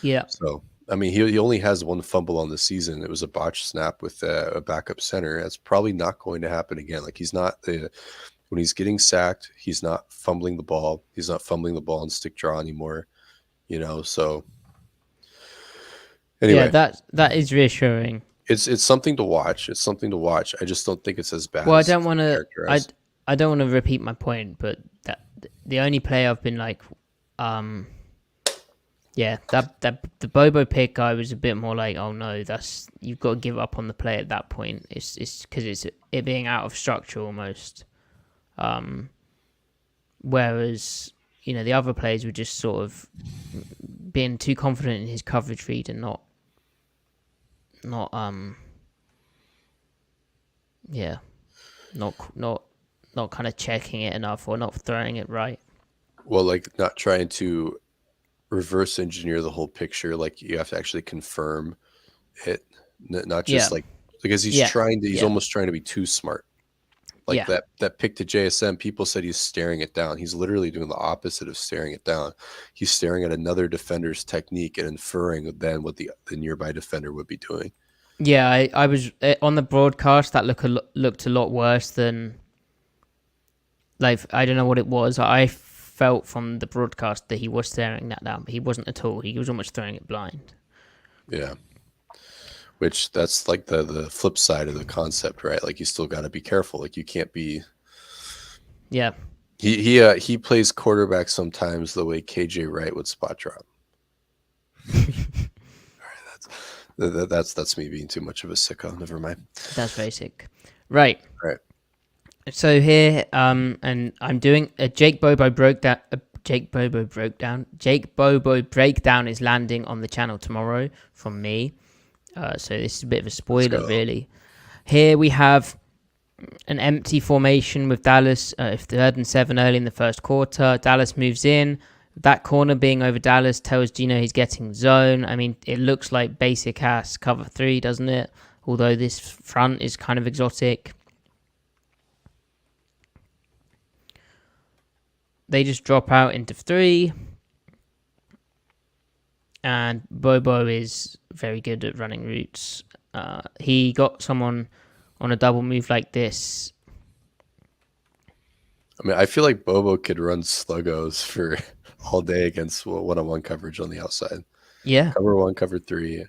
Yeah. So, I mean, he only has 1 fumble on the season. It was a botched snap with a backup center. That's probably not going to happen again. Like, he's not when he's getting sacked, he's not fumbling the ball. He's not fumbling the ball in stick draw anymore, so anyway. Yeah, that is reassuring. It's something to watch. It's something to watch. I just don't think it's as bad. Well, as I don't want to repeat my point, but the only play I've been like, yeah, that the Bobo pick, I was a bit more like, oh no, you've got to give up on the play at that point. It's because it's it being out of structure almost. Whereas the other plays were just sort of being too confident in his coverage read and not not kind of checking it enough or not throwing it right. Well, like not trying to reverse engineer the whole picture. Like you have to actually confirm it, not Yeah, just like because yeah, he's yeah, almost trying to be too smart. Like yeah, that pick to JSM, people said he's staring it down. He's literally doing the opposite of staring it down. He's staring at another defender's technique and inferring then what the nearby defender would be doing. yeah. I was on the broadcast. That looked a lot worse than like I don't know what it was. I felt from the broadcast that he was staring that down, but he wasn't at all. He was almost throwing it blind. Yeah. Which that's like the flip side of the concept, right? Like you still got to be careful. Like you can't be. Yeah, He plays quarterback sometimes the way KJ Wright would spot drop. That's me being too much of a sicko. Never mind. that's basic. Right. Right. So here, and I'm doing a Jake Bobo breakdown. Jake Bobo breakdown is landing on the channel tomorrow from me. So this is a bit of a spoiler, really. Here we have an empty formation with Dallas, 3rd and 7 early in the first quarter. Dallas moves in. That corner being over Dallas tells Gino he's getting zone. I mean, it looks like basic ass cover 3, doesn't it? Although this front is kind of exotic. They just drop out into 3. And Bobo is very good at running routes. He got someone on a double move like this. I mean, I feel like Bobo could run sluggos for all day against one-on-one coverage on the outside. Yeah. Cover 1, cover 3,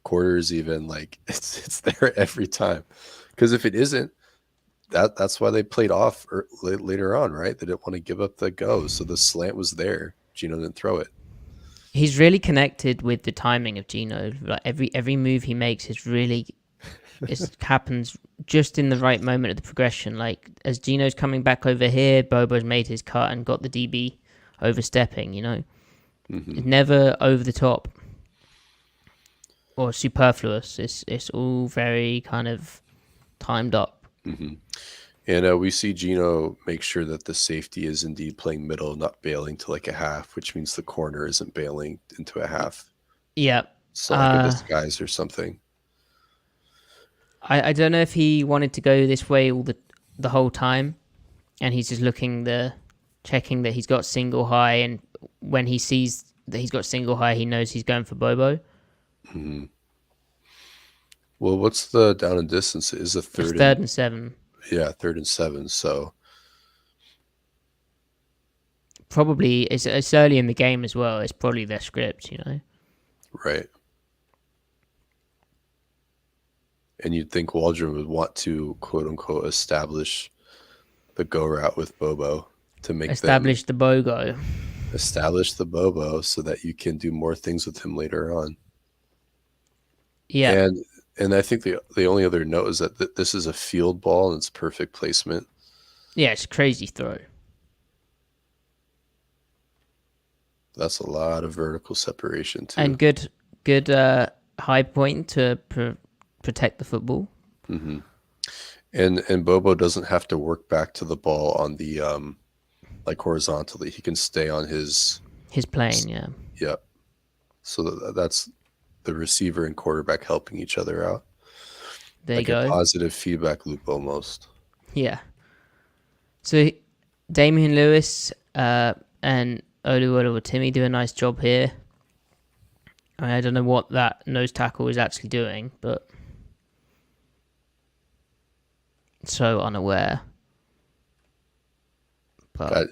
quarters even. Like it's there every time. Because if it isn't, that's why they played off later on, right? They didn't want to give up the go, so the slant was there. Gino didn't throw it. He's really connected with the timing of Gino. Like every move he makes is really, it happens just in the right moment of the progression. Like as Gino's coming back over here, Bobo's made his cut and got the DB overstepping. It's never over the top or superfluous. It's all very kind of timed up. Mm-hmm. And we see Gino make sure that the safety is indeed playing middle, not bailing to like a half, which means the corner isn't bailing into a half. Yeah. So like a disguise or something. I don't know if he wanted to go this way the whole time, and he's just checking that he's got single high, and when he sees that he's got single high, he knows he's going for Bobo. Mm-hmm. Well, what's the down and distance? Is a third? It's 3rd and 7. Yeah, 3rd and 7. So probably it's early in the game as well. It's probably their script, Right. And you'd think Waldron would want to quote unquote establish the go route with Bobo to make establish the BOGO. Establish the Bobo so that you can do more things with him later on. Yeah. And I think the only other note is that this is a field ball and it's perfect placement. Yeah, it's a crazy throw. That's a lot of vertical separation too. And good high point to protect the football. Mm-hmm. And Bobo doesn't have to work back to the ball on the like horizontally. He can stay on his plane. Yeah. Yep. So that's the receiver and quarterback helping each other out. There like you go. A positive feedback loop almost. Yeah. So Damian Lewis and Oluwatimi do a nice job here. I don't know what that nose tackle is actually doing, but so unaware. But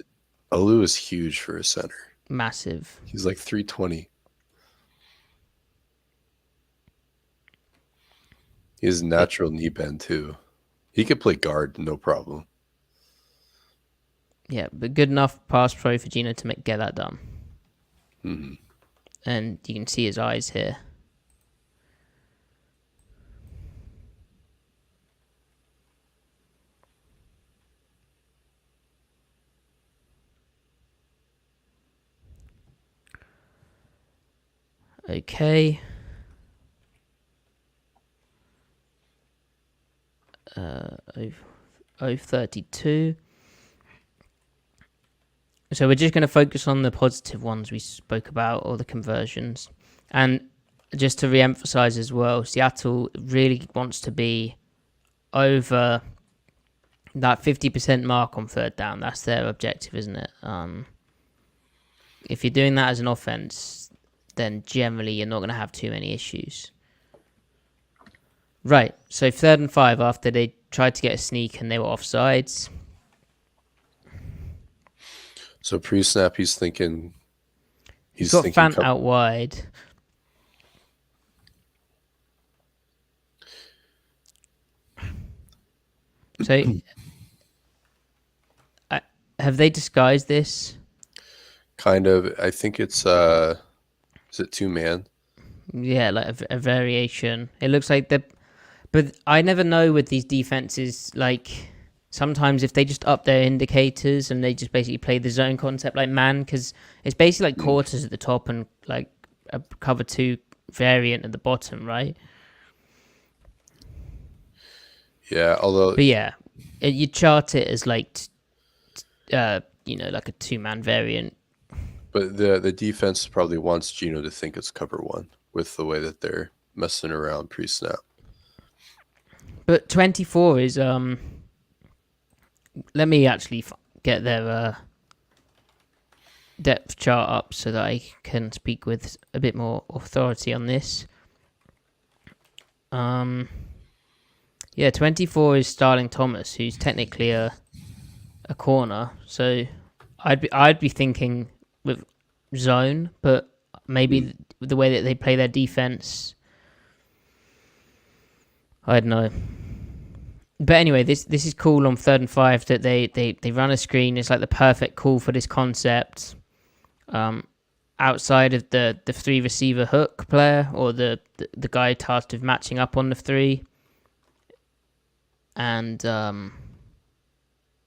Olu is huge for a center. Massive. He's like 320. He has natural knee bend too. He could play guard, no problem. Yeah, but good enough pass pro for Gino to get that done. Mm-hmm. And you can see his eyes here. Okay. 032. So we're just going to focus on the positive ones we spoke about, or the conversions. And just to re-emphasize as well, Seattle really wants to be over that 50% mark on third down. That's their objective, isn't it? If you're doing that as an offense, then generally you're not going to have too many issues. Right, so 3rd and 5 after they tried to get a sneak and they were offsides. So pre-snap, he's thinking. He's got Fant out wide. So, have they disguised this? Kind of. I think it's is it 2-man? Yeah, like a variation. It looks like but I never know with these defenses. Like sometimes if they just up their indicators and they just basically play the zone concept like man, because it's basically like quarters at the top and like a cover 2 variant at the bottom, right? Yeah, although. But yeah, you chart it as like, like a 2-man variant. But the defense probably wants Gino to think it's cover 1 with the way that they're messing around pre-snap. But 24 is let me actually get their depth chart up so that I can speak with a bit more authority on this. Yeah, 24 is Starling Thomas, who's technically a corner. So I'd be thinking with zone, but maybe the way that they play their defense, I don't know. But anyway, this is cool on 3rd and 5 that they run a screen. It's like the perfect call for this concept. Outside of the 3 receiver hook player or the guy tasked with matching up on the 3. And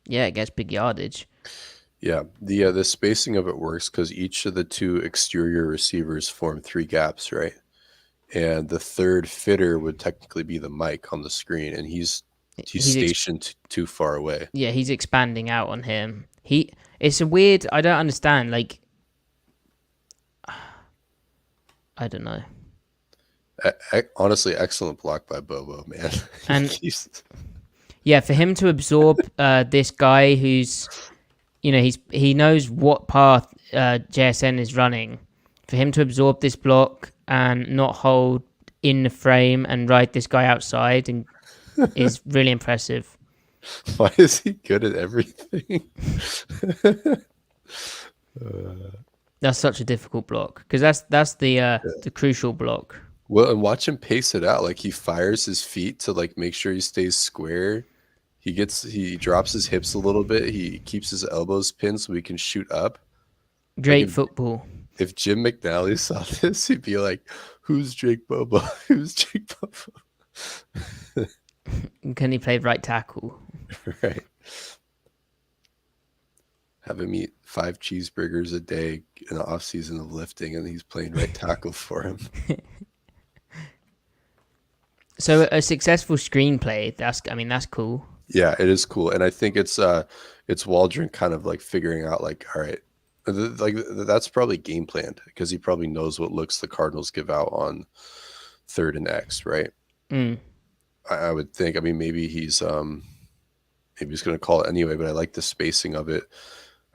it gets big yardage. Yeah, the spacing of it works because each of the 2 exterior receivers form 3 gaps, right? And the 3rd fitter would technically be the Mike on the screen, and he's stationed too far away. Yeah, he's expanding out on him. It's a weird. I don't understand. Like, I don't know. Honestly, excellent block by Bobo, man. And yeah, for him to absorb this guy who's, he knows what path JSN is running. For him to absorb this block and not hold in the frame and ride this guy outside and is really impressive. Why is he good at everything? That's such a difficult block because that's the crucial block. Well, and watch him pace it out. Like he fires his feet to like make sure he stays square. He drops his hips a little bit. He keeps his elbows pinned so he can shoot up. Great football. If Jim McNally saw this, he'd be like, "Who's Jake Bobo? Who's Jake Bobo?" Can he play right tackle? Right. Have him eat 5 cheeseburgers a day in the off season of lifting, and he's playing right tackle for him. So a successful screenplay. That's cool. Yeah, it is cool, and I think it's Waldron kind of like figuring out like, all right, like that's probably game planned because he probably knows what looks the Cardinals give out on 3rd and X, right? I would think. I mean, maybe he's going to call it anyway, but I like the spacing of it.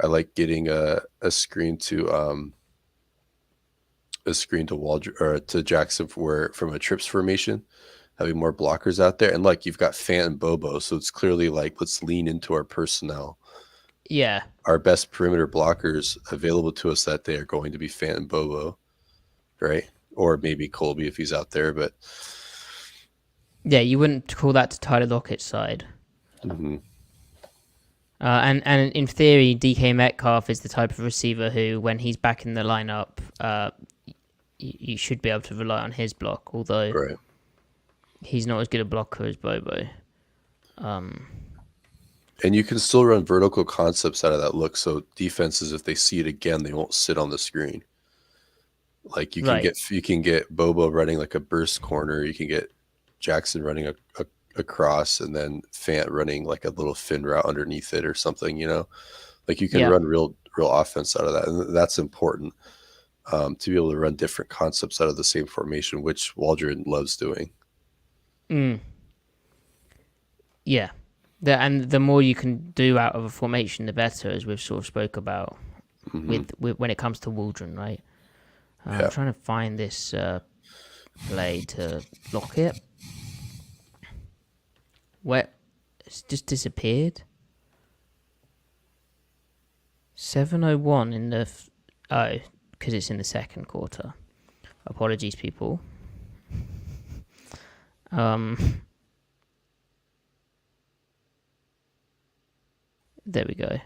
I like getting a screen to Waldron or to Jackson from a trips formation, having more blockers out there, and like you've got Fant and Bobo, so it's clearly like let's lean into our personnel. Yeah, our best perimeter blockers available to us that day are going to be Fant and Bobo, right? Or maybe Colby if he's out there, but yeah, you wouldn't call that to Tyler Lockett's side. Mm-hmm. And in theory, DK Metcalf is the type of receiver who, when he's back in the lineup, you should be able to rely on his block, although he's not as good a blocker as Bobo. And you can still run vertical concepts out of that look, so defenses, if they see it again, they won't sit on the screen. Like you can get Bobo running like a burst corner, you can get Jackson running a cross, and then Fant running like a little fin route underneath it or something. Like you can run real real offense out of that, and that's important to be able to run different concepts out of the same formation, which Waldron loves doing. Yeah. And the more you can do out of a formation, the better, as we've sort of spoke about with when it comes to Waldron, right? I'm trying to find this play to lock it. Where it's just disappeared. 7:01 in the because it's in the second quarter. Apologies, people. There we go.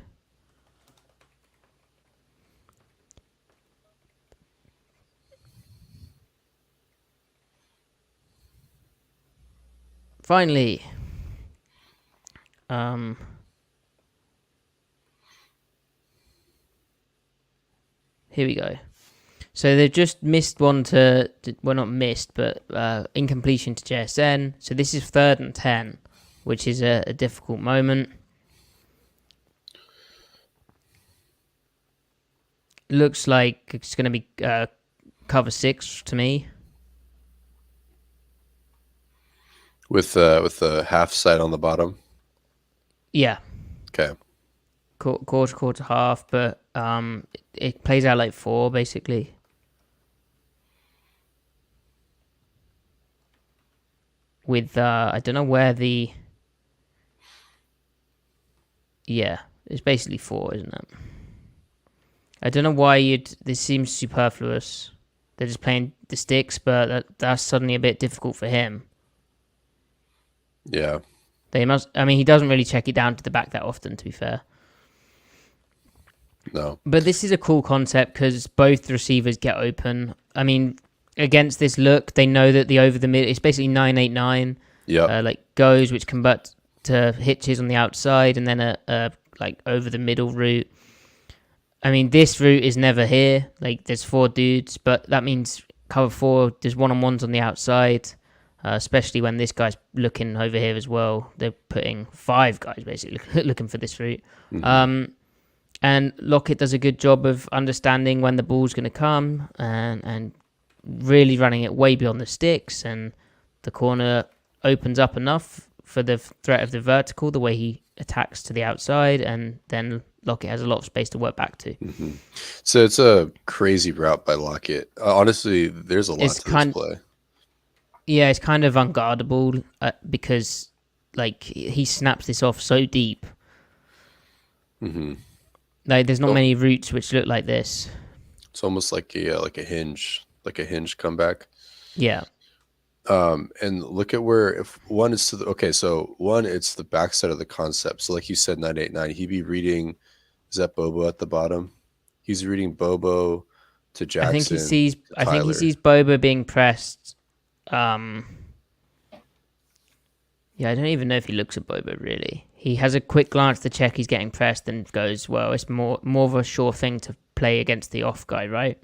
Finally. Here we go. So they've just missed one well, not missed, but incompletion to JSN. So this is 3rd and 10, which is a difficult moment. Looks like it's going to be cover 6 to me. With the half side on the bottom. Yeah. Okay. Quarter, half, but it plays out like 4 basically. With I don't know where the it's basically 4, isn't it? I don't know why this seems superfluous. They're just playing the sticks, but that's suddenly a bit difficult for him. Yeah. They must. I mean, he doesn't really check it down to the back that often, to be fair. No. But this is a cool concept because both the receivers get open. I mean, against this look, they know that the over the mid, it's basically 9-8-9. Yeah. Like goes, which convert to hitches on the outside, and then a like over the middle route. I mean, this route is never here. Like, there's 4 dudes, but that means cover 4. There's one-on-ones on the outside, especially when this guy's looking over here as well. They're putting 5 guys basically looking for this route. And Lockett does a good job of understanding when the ball's going to come and really running it way beyond the sticks. And the corner opens up enough for the threat of the vertical, the way he attacks to the outside, and then Lockett has a lot of space to work back to. So it's a crazy route by Lockett. Honestly, there's a lot to this play. Yeah, it's kind of unguardable because like he snaps this off so deep. Like there's not many routes which look like this. It's almost like a hinge comeback. Yeah. And look at where if one is to the so one, it's the backside of the concept. So like you said, 9-8-9, he'd be reading. Is that Bobo at the bottom? He's reading Bobo to Jackson. I think he sees Bobo being pressed. Yeah, I don't even know if he looks at Bobo really. He has a quick glance to check he's getting pressed and goes, well, it's more of a sure thing to play against the off guy, right?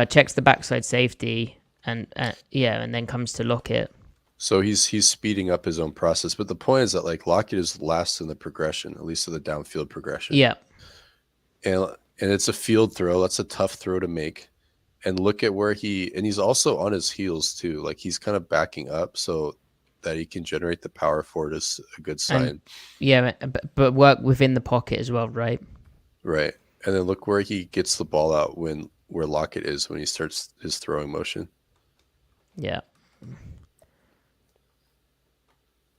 Checks the backside safety and then comes to Lockett. So he's speeding up his own process. But the point is that like Lockett is last in the progression, at least of the downfield progression. Yeah. And it's a field throw. That's a tough throw to make. And look at where he's also on his heels too. Like he's kind of backing up so that he can generate the power for it is a good sign. But work within the pocket as well, right? Right. And then look where he gets the ball out where Lockett is when he starts his throwing motion. Yeah.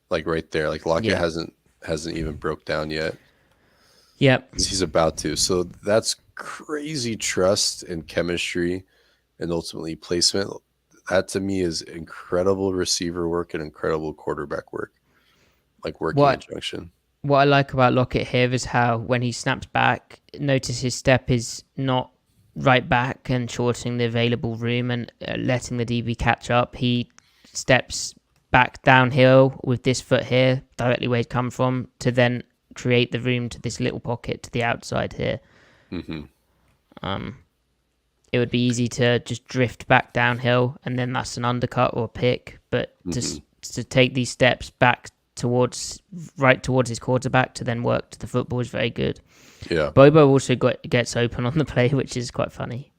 Like right there. Like Lockett hasn't even broke down yet. Yep. He's about to. So that's crazy trust and chemistry and ultimately placement. That to me is incredible receiver work and incredible quarterback work. Like working in junction. What I like about Lockett here is how when he snaps back, notice his step is not right back and shortening the available room and letting the DB catch up. He steps back downhill with this foot here, directly where he's come from, to then create the room to this little pocket to the outside here. It would be easy to just drift back downhill and then that's an undercut or a pick, but just to take these steps back towards his quarterback to then work to the football is very good. Yeah. Bobo also gets open on the play, which is quite funny.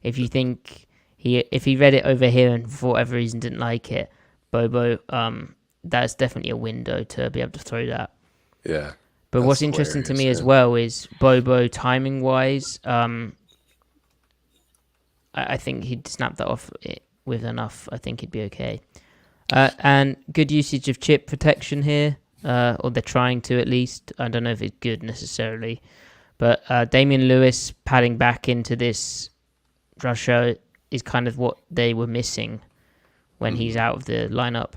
If you think if he read it over here and for whatever reason didn't like it, Bobo, that's definitely a window to be able to throw that. Yeah. But what's interesting to me as well is Bobo timing wise. I think he'd snap that off with enough. I think he'd be okay. And good usage of chip protection here, or they're trying to at least. I don't know if it's good necessarily, but Damian Lewis padding back into this Russia is kind of what they were missing when he's out of the lineup.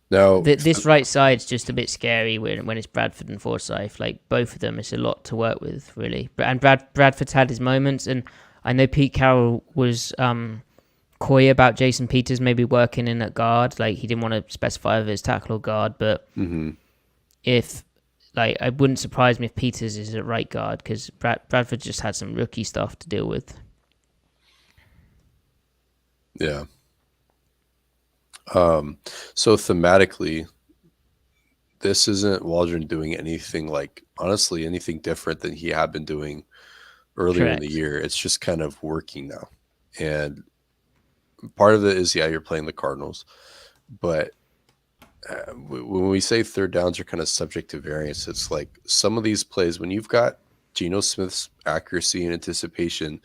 Now, this right side's just a bit scary when it's Bradford and Forsyth. Like both of them, it's a lot to work with, really. And Bradford's had his moments, and I know Pete Carroll was coy about Jason Peters maybe working in at guard. Like he didn't want to specify if it's tackle or guard, but if like I wouldn't surprise me if Peters is at right guard because Bradford just had some rookie stuff to deal with. Yeah. So thematically, this isn't Waldron doing anything honestly, anything different than he had been doing earlier in the year. It's just kind of working now. And part of it is, you're playing the Cardinals. But when we say third downs are kind of subject to variance, it's like some of these plays, when you've got Geno Smith's accuracy and anticipation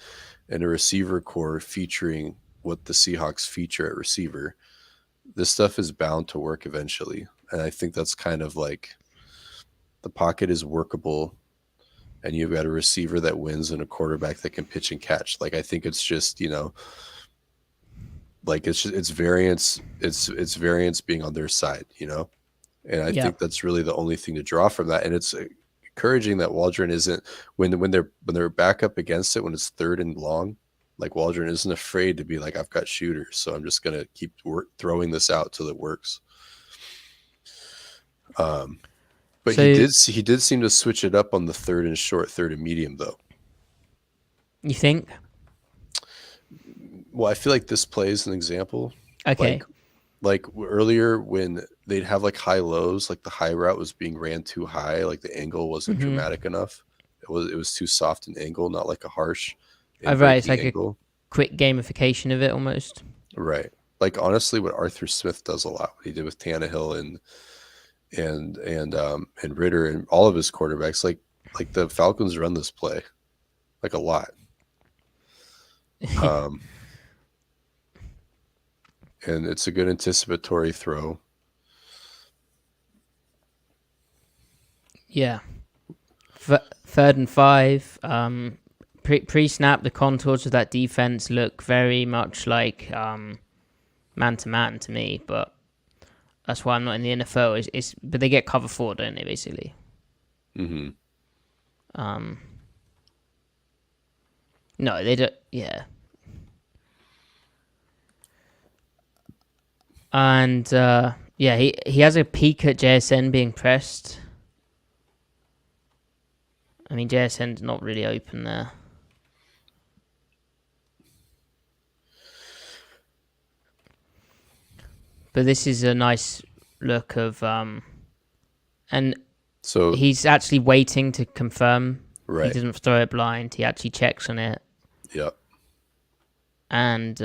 and a receiver core featuring what the Seahawks feature at receiver, this stuff is bound to work eventually. And I think that's kind of like the pocket is workable and you've got a receiver that wins and a quarterback that can pitch and catch. Like, I think it's just, it's variance. It's variance being on their side, and I think that's really the only thing to draw from that. And it's encouraging that Waldron isn't when they're back up against it, when it's third and long, like Waldron isn't afraid to be like, I've got shooters, so I'm just going to keep throwing this out till it works. But he did seem to switch it up on the third and short, third and medium, though. You think? Well, I feel like this play is an example. Okay. Like earlier when they'd have like high lows, like the high route was being ran too high, like the angle wasn't dramatic enough. It was too soft an angle, not like a harsh. Right, it's like angle. A quick gamification of it almost. Right. Like honestly, what Arthur Smith does a lot, what he did with Tannehill and Ritter and all of his quarterbacks, like the Falcons run this play like a lot. And it's a good anticipatory throw. Yeah. Third and 5. Pre-snap, the contours of that defense look very much like man-to-man to me, but that's why I'm not in the NFL. But they get cover 4, don't they, basically? Mm-hmm. No, they don't. Yeah. And he has a peek at JSN being pressed. I mean, JSN's not really open there. But this is a nice look of and so he's actually waiting to confirm. Right. He doesn't throw it blind. He actually checks on it. Yep. And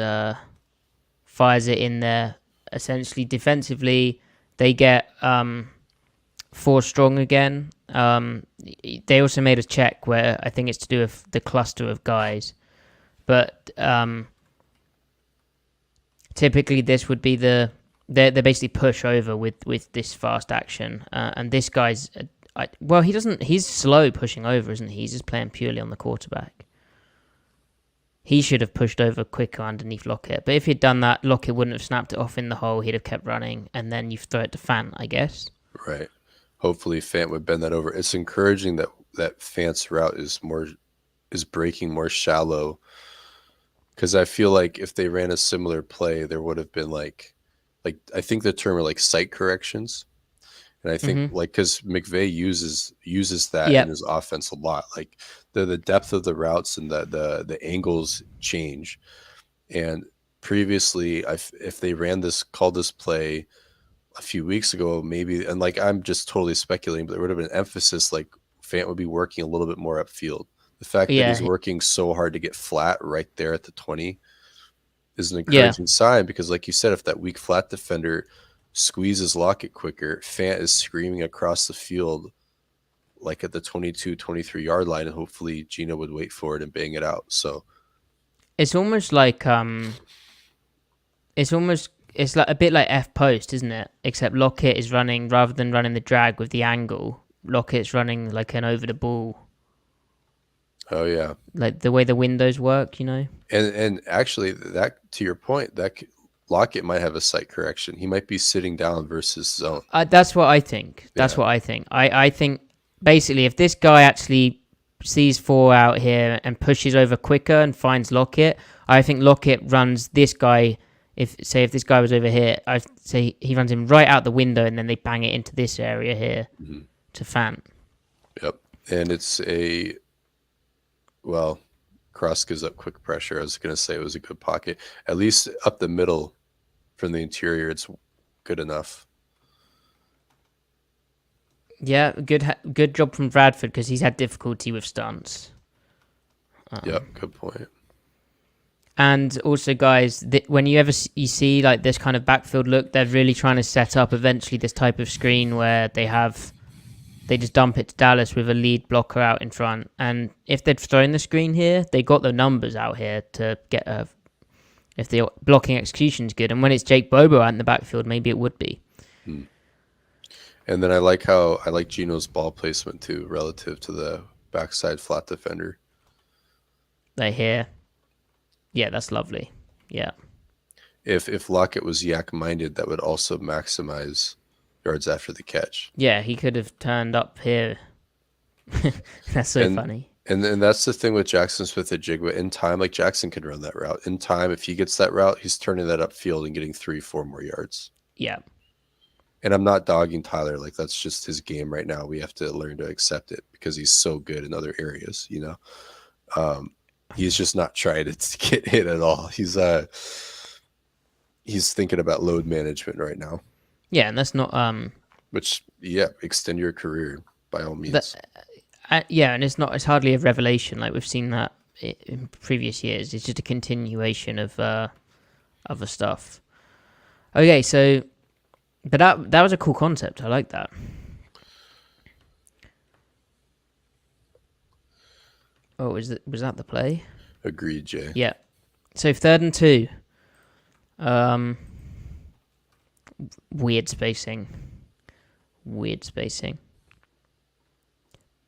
fires it in there. Essentially, defensively, they get 4 strong again. They also made a check where I think it's to do with the cluster of guys. But typically, this would be they basically push over with this fast action. And this guy's... he's slow pushing over, isn't he? He's just playing purely on the quarterback. He should have pushed over quicker underneath Lockett. But if he'd done that, Lockett wouldn't have snapped it off in the hole. He'd have kept running. And then you throw it to Fant, I guess. Right. Hopefully Fant would bend that over. It's encouraging that Fant's route is breaking more shallow. Because I feel like if they ran a similar play, there would have been I think the term are like sight corrections. And I think because McVay uses that in his offense a lot, like the depth of the routes and the angles change. And previously, if they called this play a few weeks ago, maybe, and like I'm just totally speculating, but there would have been emphasis like Fant would be working a little bit more upfield. The fact that he's Yeah, working so hard to get flat right there at the 20 is an yeah. encouraging sign, because like you said, if that weak flat defender squeezes Lockett quicker, Fant is screaming across the field like at the 22, 23 yard line, and hopefully Gino would wait for it and bang it out. So It's almost like it's like a bit like F post, isn't it? Except Lockett is running rather than running the drag with the angle. Lockett's running like an over the ball, oh yeah. like the way the windows work, you know. And actually, that, to your point, Lockett might have a sight correction. He might be sitting down versus zone. That's what I think. That's Yeah. what I think. I think basically if this guy actually sees 4 out here and pushes over quicker and finds Lockett, I think Lockett runs this guy. If this guy was over here, I'd say he runs him right out the window and then they bang it into this area here to Fant. Yep. And it's Cross gives up quick pressure. I was going to say it was a good pocket. At least up the middle from the interior, it's good enough. Yeah, good job from Bradford because he's had difficulty with stunts. Yep, good point. And also, guys, when you see like this kind of backfield look, they're really trying to set up eventually this type of screen where they just dump it to Dallas with a lead blocker out in front. And if they'd thrown the screen here, they got the numbers out here to get if the blocking execution's good. And when it's Jake Bobo out in the backfield, maybe it would be. And then I like Gino's ball placement too, relative to the backside flat defender. They here. Yeah, that's lovely. Yeah. If Lockett was yak minded, that would also maximize yards after the catch. Yeah, he could have turned up here. That's so funny. And that's the thing with Jackson Smith-Njigba. In time, like Jackson can run that route. In time, if he gets that route, he's turning that upfield and getting 3-4 more yards. Yeah. And I'm not dogging Tyler. Like, that's just his game right now. We have to learn to accept it because he's so good in other areas, you know. He's just not trying to get hit at all. He's thinking about load management right now. Yeah, and that's not Which, yeah, extend your career by all means. yeah, and it's hardly a revelation. Like we've seen that in previous years. It's just a continuation of other stuff. Okay, so, but that was a cool concept. I like that. Oh, was that the play? Agreed, Jay. Yeah. So 3rd and 2. Weird spacing.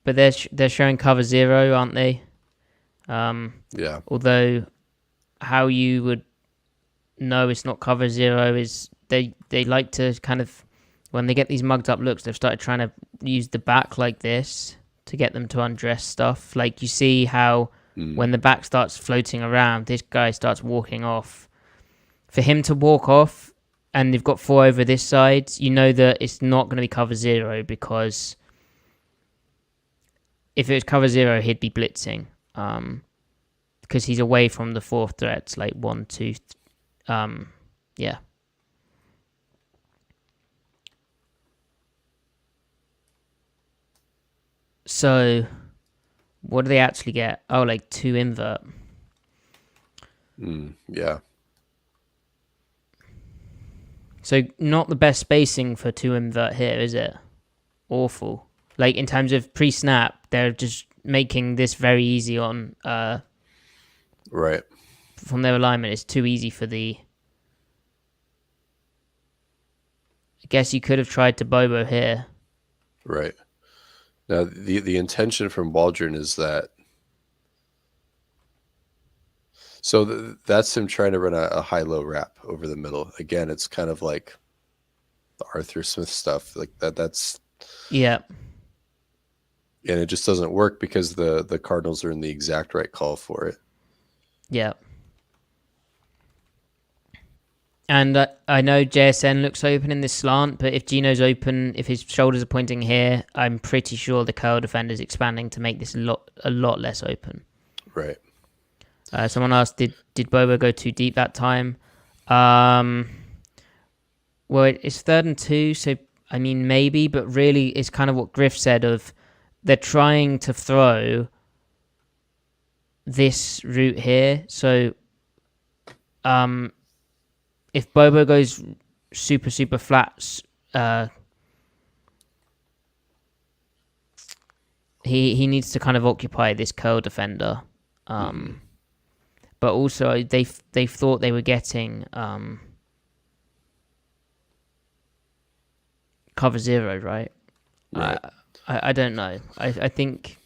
But they're showing cover 0, aren't they? Yeah. Although, how you would know it's not cover 0 is they like to kind of, when they get these mugged up looks, they've started trying to use the back like this to get them to undress stuff. Like you see how when the back starts floating around, this guy starts walking off. For him to walk off and they've got 4 over this side, you know that it's not going to be cover 0, because if it was cover 0, he'd be blitzing. Because he's away from the 4 threats, like 1, 2, yeah. So, what do they actually get? Oh, like 2 invert. Yeah. So, not the best spacing for 2 invert here, is it? Awful. Like, in terms of pre-snap, they're just making this very easy on... Right. From their alignment, it's too easy for the... I guess you could have tried to Bobo here. Right. Now, the intention from Waldron is that... So that's him trying to run a high-low wrap over the middle. Again, it's kind of like the Arthur Smith stuff. Like that's... Yeah. And it just doesn't work because the Cardinals are in the exact right call for it. Yeah. And I know JSN looks open in this slant, but if Gino's open, if his shoulders are pointing here, I'm pretty sure the curl defender's expanding to make this a lot less open. Right. Someone asked, did Bobo go too deep that time? Um, well, it's 3rd and 2, so I mean maybe, but really it's kind of what Griff said of they're trying to throw this route here. So if Bobo goes super flat, he needs to kind of occupy this curl defender. But also they've thought they were getting cover 0, right? Right. I don't know. I think.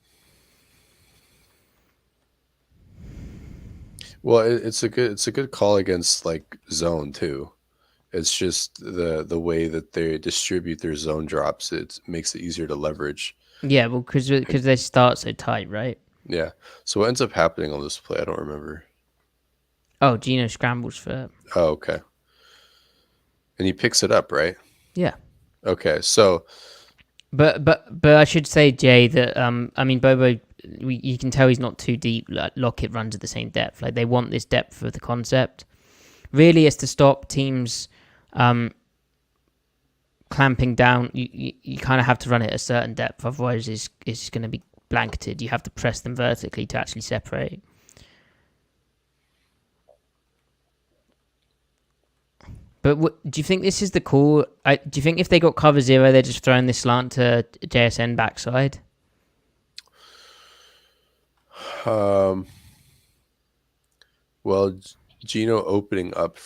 Well, it's a good call against like zone too. It's just the way that they distribute their zone drops. It makes it easier to leverage. Yeah, well, because they start so tight, right? Yeah. So what ends up happening on this play? I don't remember. Oh, Gino scrambles for. Oh, okay. And he picks it up, right? Yeah. Okay. So. But I should say, Jay, that I mean Bobo, you can tell he's not too deep. Like, Lockett runs at the same depth. Like they want this depth for the concept. Really, it's to stop teams clamping down. You kind of have to run it at a certain depth, otherwise it's going to be blanketed. You have to press them vertically to actually separate. But do you think this is the call? Do you think if they got cover 0, they're just throwing this slant to JSN backside? Well, Gino opening up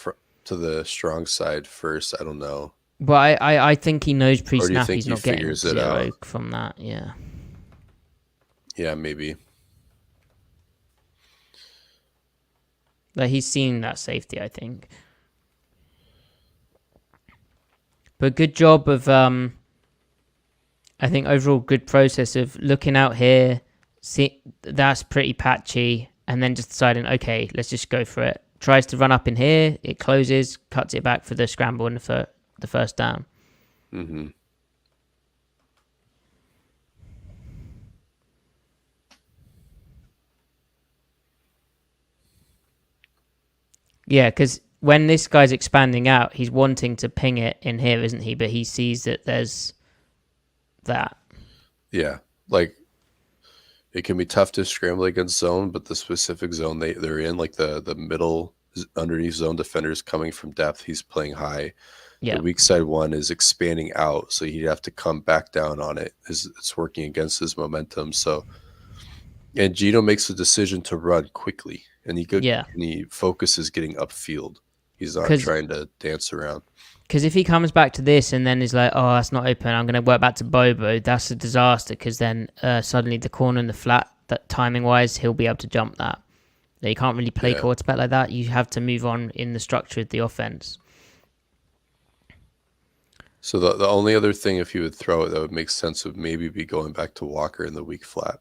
to the strong side first. I don't know. But I think he knows pre-snap he's not getting 0 out? from that. Yeah. Yeah, maybe. Like he's seen that safety, I think. But good job of I think overall good process of looking out here. See, that's pretty patchy, and then just deciding, okay, let's just go for it. Tries to run up in here, it closes, cuts it back for the scramble and the first down. Mm-hmm. Yeah, because when this guy's expanding out, he's wanting to ping it in here, isn't he? But he sees that there's that. Yeah, like it can be tough to scramble against zone, but the specific zone they're in, like the middle underneath zone defenders coming from depth, he's playing high. Yeah. The weak side one is expanding out, so he'd have to come back down on it. It's working against his momentum. So, and Gino makes the decision to run quickly, and he focuses getting upfield. He's not trying to dance around. Because if he comes back to this and then is like, oh, that's not open, I'm going to work back to Bobo, that's a disaster because then suddenly the corner and the flat, that timing-wise, he'll be able to jump that. You can't really play quarterback like that. You have to move on in the structure of the offense. So the only other thing, if you would throw it, that would make sense would maybe be going back to Walker in the weak flat.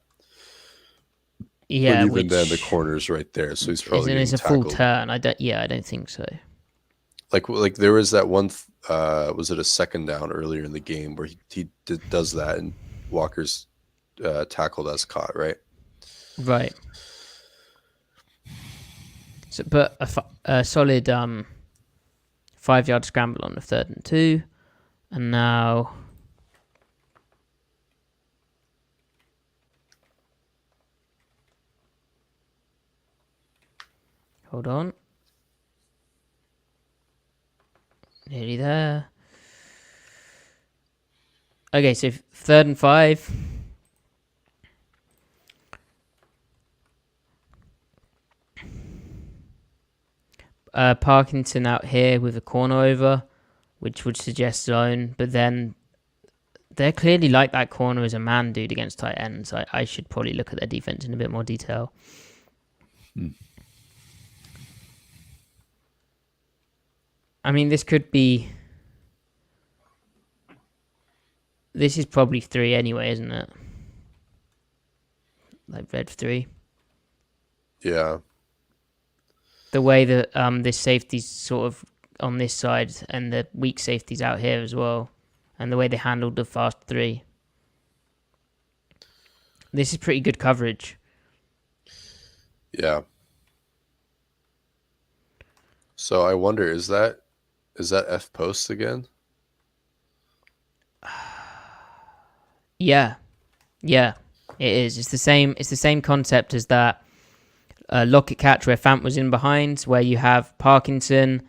Yeah, but even then the corner's right there, so he's probably getting tackled. Full turn. I don't think so. Like there was that one, was it a second down earlier in the game where he does that and Walker's tackled as caught, right? Right. So, but a solid 5-yard scramble on the 3rd and 2, and now. Hold on. Nearly there. Okay, so 3rd and 5. Parkinson out here with a corner over, which would suggest zone, but then they're clearly like that corner as a man dude against tight ends. I should probably look at their defense in a bit more detail. I mean, this is probably 3 anyway, isn't it? Like red 3. Yeah. The way that this safety's sort of on this side and the weak safety's out here as well, and the way they handled the fast 3. This is pretty good coverage. Yeah. So I wonder, is that F post again? Yeah, yeah, it is. It's the same. It's the same concept as that locket catch where Fant was in behind, where you have Parkinson.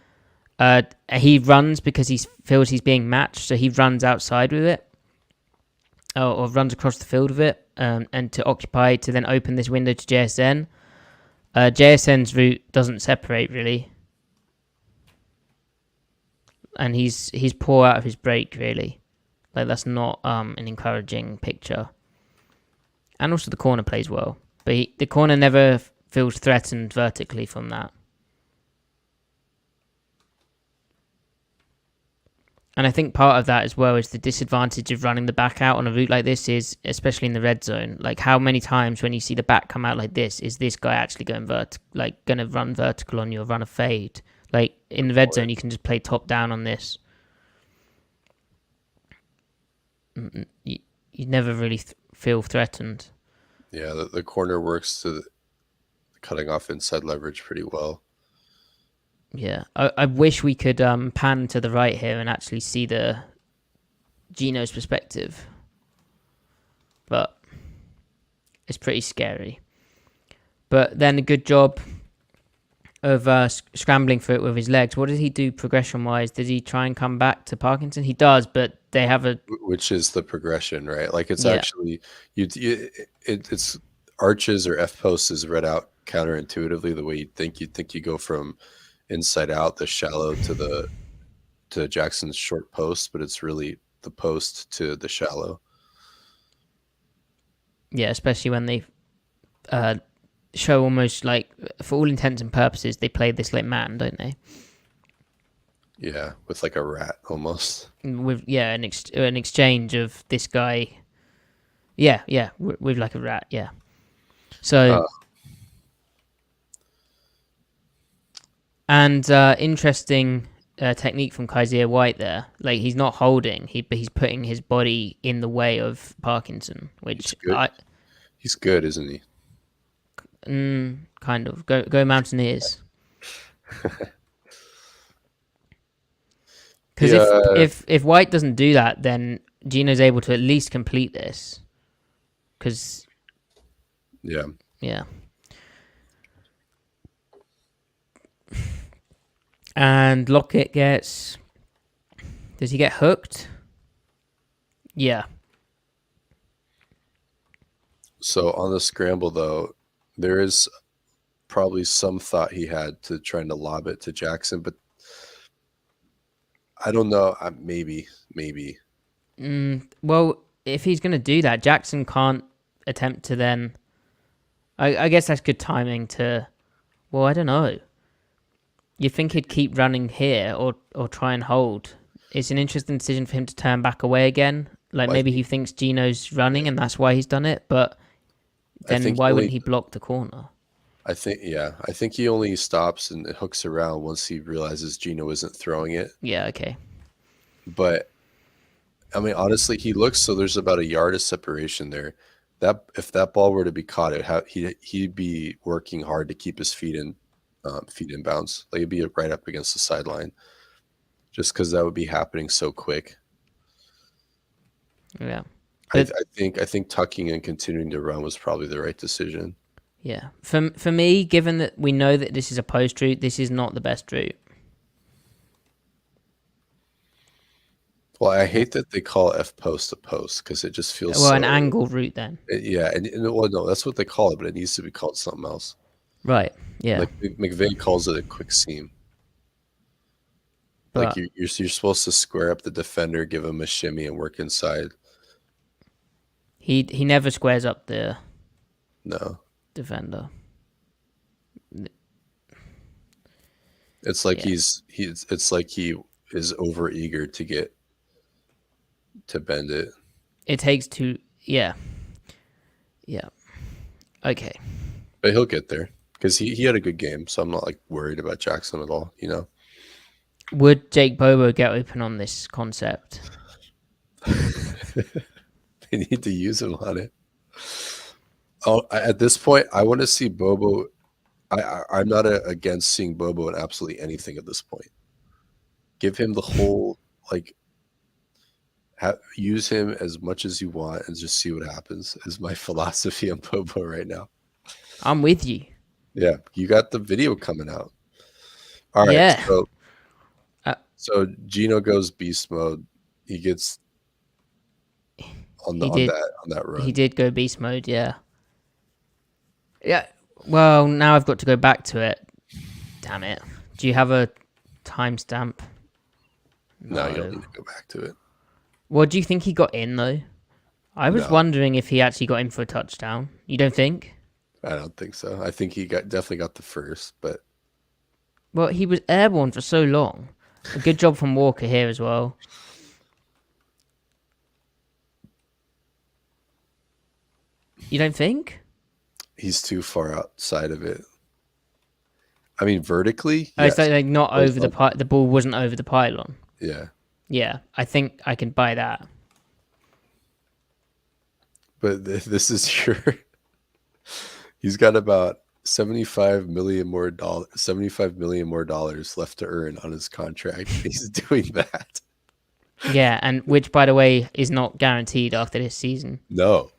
He runs because he feels he's being matched, so he runs outside with it, or runs across the field with it, and to occupy to then open this window to JSN. JSN's route doesn't separate really, and he's poor out of his break really. Like that's not an encouraging picture. And also the corner plays well, but the corner never feels threatened vertically from that. And I think part of that as well is the disadvantage of running the back out on a route like this is, especially in the red zone, like how many times when you see the back come out like this, is this guy actually going going to run vertical on you or run a fade? Like in the red zone, you can just play top down on this. You never really feel threatened. Yeah, the corner works to cutting off inside leverage pretty well. Yeah, I wish we could pan to the right here and actually see the Gino's perspective, but it's pretty scary. But then a good job of scrambling for it with his legs. What did he do progression-wise? Did he try and come back to Parkinson? He does, but they have which is the progression, right? Like it's yeah. actually it's arches or F posts is read out counterintuitively the way you'd think. You'd think you go from inside out, the shallow to Jackson's short post, but it's really the post to the shallow. Yeah, especially when they show almost like, for all intents and purposes, they play this like man, don't they? Yeah, with like a rat almost. With an exchange of this guy. Yeah, with like a rat. Yeah. So. And interesting technique from Kaiser White there. Like he's not holding, but he's putting his body in the way of Parkinson, which he's good, isn't he? Kind of. Go Mountaineers. Because if White doesn't do that, then Gino's able to at least complete this. Because yeah. And Lockett gets... Does he get hooked? Yeah. So on the scramble, though, there is probably some thought he had to trying to lob it to Jackson, but I don't know. Maybe. Well, if he's going to do that, Jackson can't attempt to then... I guess that's good timing to... Well, I don't know. You'd think he'd keep running here or try and hold. It's an interesting decision for him to turn back away again. Like maybe he thinks Gino's running and that's why he's done it, but then why wouldn't he block the corner? I think he only stops and hooks around once he realizes Gino isn't throwing it. Yeah, okay. But I mean, honestly, he looks so there's about a yard of separation there. That if that ball were to be caught, he'd be working hard to keep his feet in bounds. Like he'd be right up against the sideline, just because that would be happening so quick. Yeah, I think tucking and continuing to run was probably the right decision. Yeah, for me, given that we know that this is a post route, this is not the best route. Well, I hate that they call F post a post because it just feels an angle route then. No, that's what they call it, but it needs to be called something else. Right. Yeah. Like McVay calls it a quick seam. But like you're supposed to square up the defender, give him a shimmy, and work inside. He never squares up the defender. It's like it's like he is over eager to bend it. It takes two. Yeah. Okay. But he'll get there because he had a good game, so I'm not like worried about Jackson at all. You know. Would Jake Bobo get open on this concept? They need to use him on it. Oh, at this point, I want to see Bobo I'm not against seeing Bobo in absolutely anything at this point. Give him the whole like use him as much as you want and just see what happens. Is my philosophy on Bobo right now. I'm with you. Yeah, you got the video coming out. All right, Yeah. Uh, so Gino goes beast mode. He gets on he did. that He run. did go beast mode. Yeah. Yeah. Well, now I've got to go back to it. Damn it. Do you have a timestamp? No, you don't need to go back to it. What do you think he got in though? I was No. wondering if he actually got in for a touchdown. You don't think? I don't think so. I think he definitely got the first, but Well, he was airborne for so long. A good job from Walker here as well. You don't think? he's too far outside of it. I mean, vertically, Oh, it's yes. like not over the the ball wasn't over the pylon. Yeah. Yeah, I think I can buy that. But this is your he's got about $75 million more dollars left to earn on his contract. He's doing that. Yeah, and which, by the way, is not guaranteed after this season. No,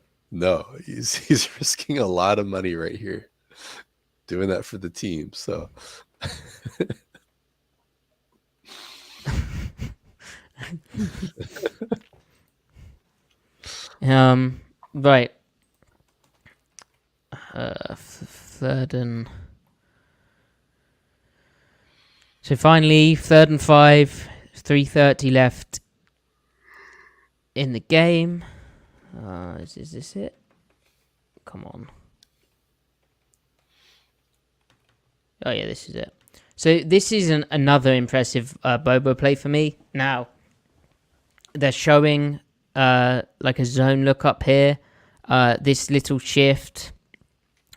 he's risking a lot of money right here, doing that for the team. So, Right. Third and so finally, 3rd and 5, 3:30 left in the game. Is this it? Come on. Oh yeah, this is it. So this is another impressive Bobo play for me. Now they're showing like a zone look up here. This little shift.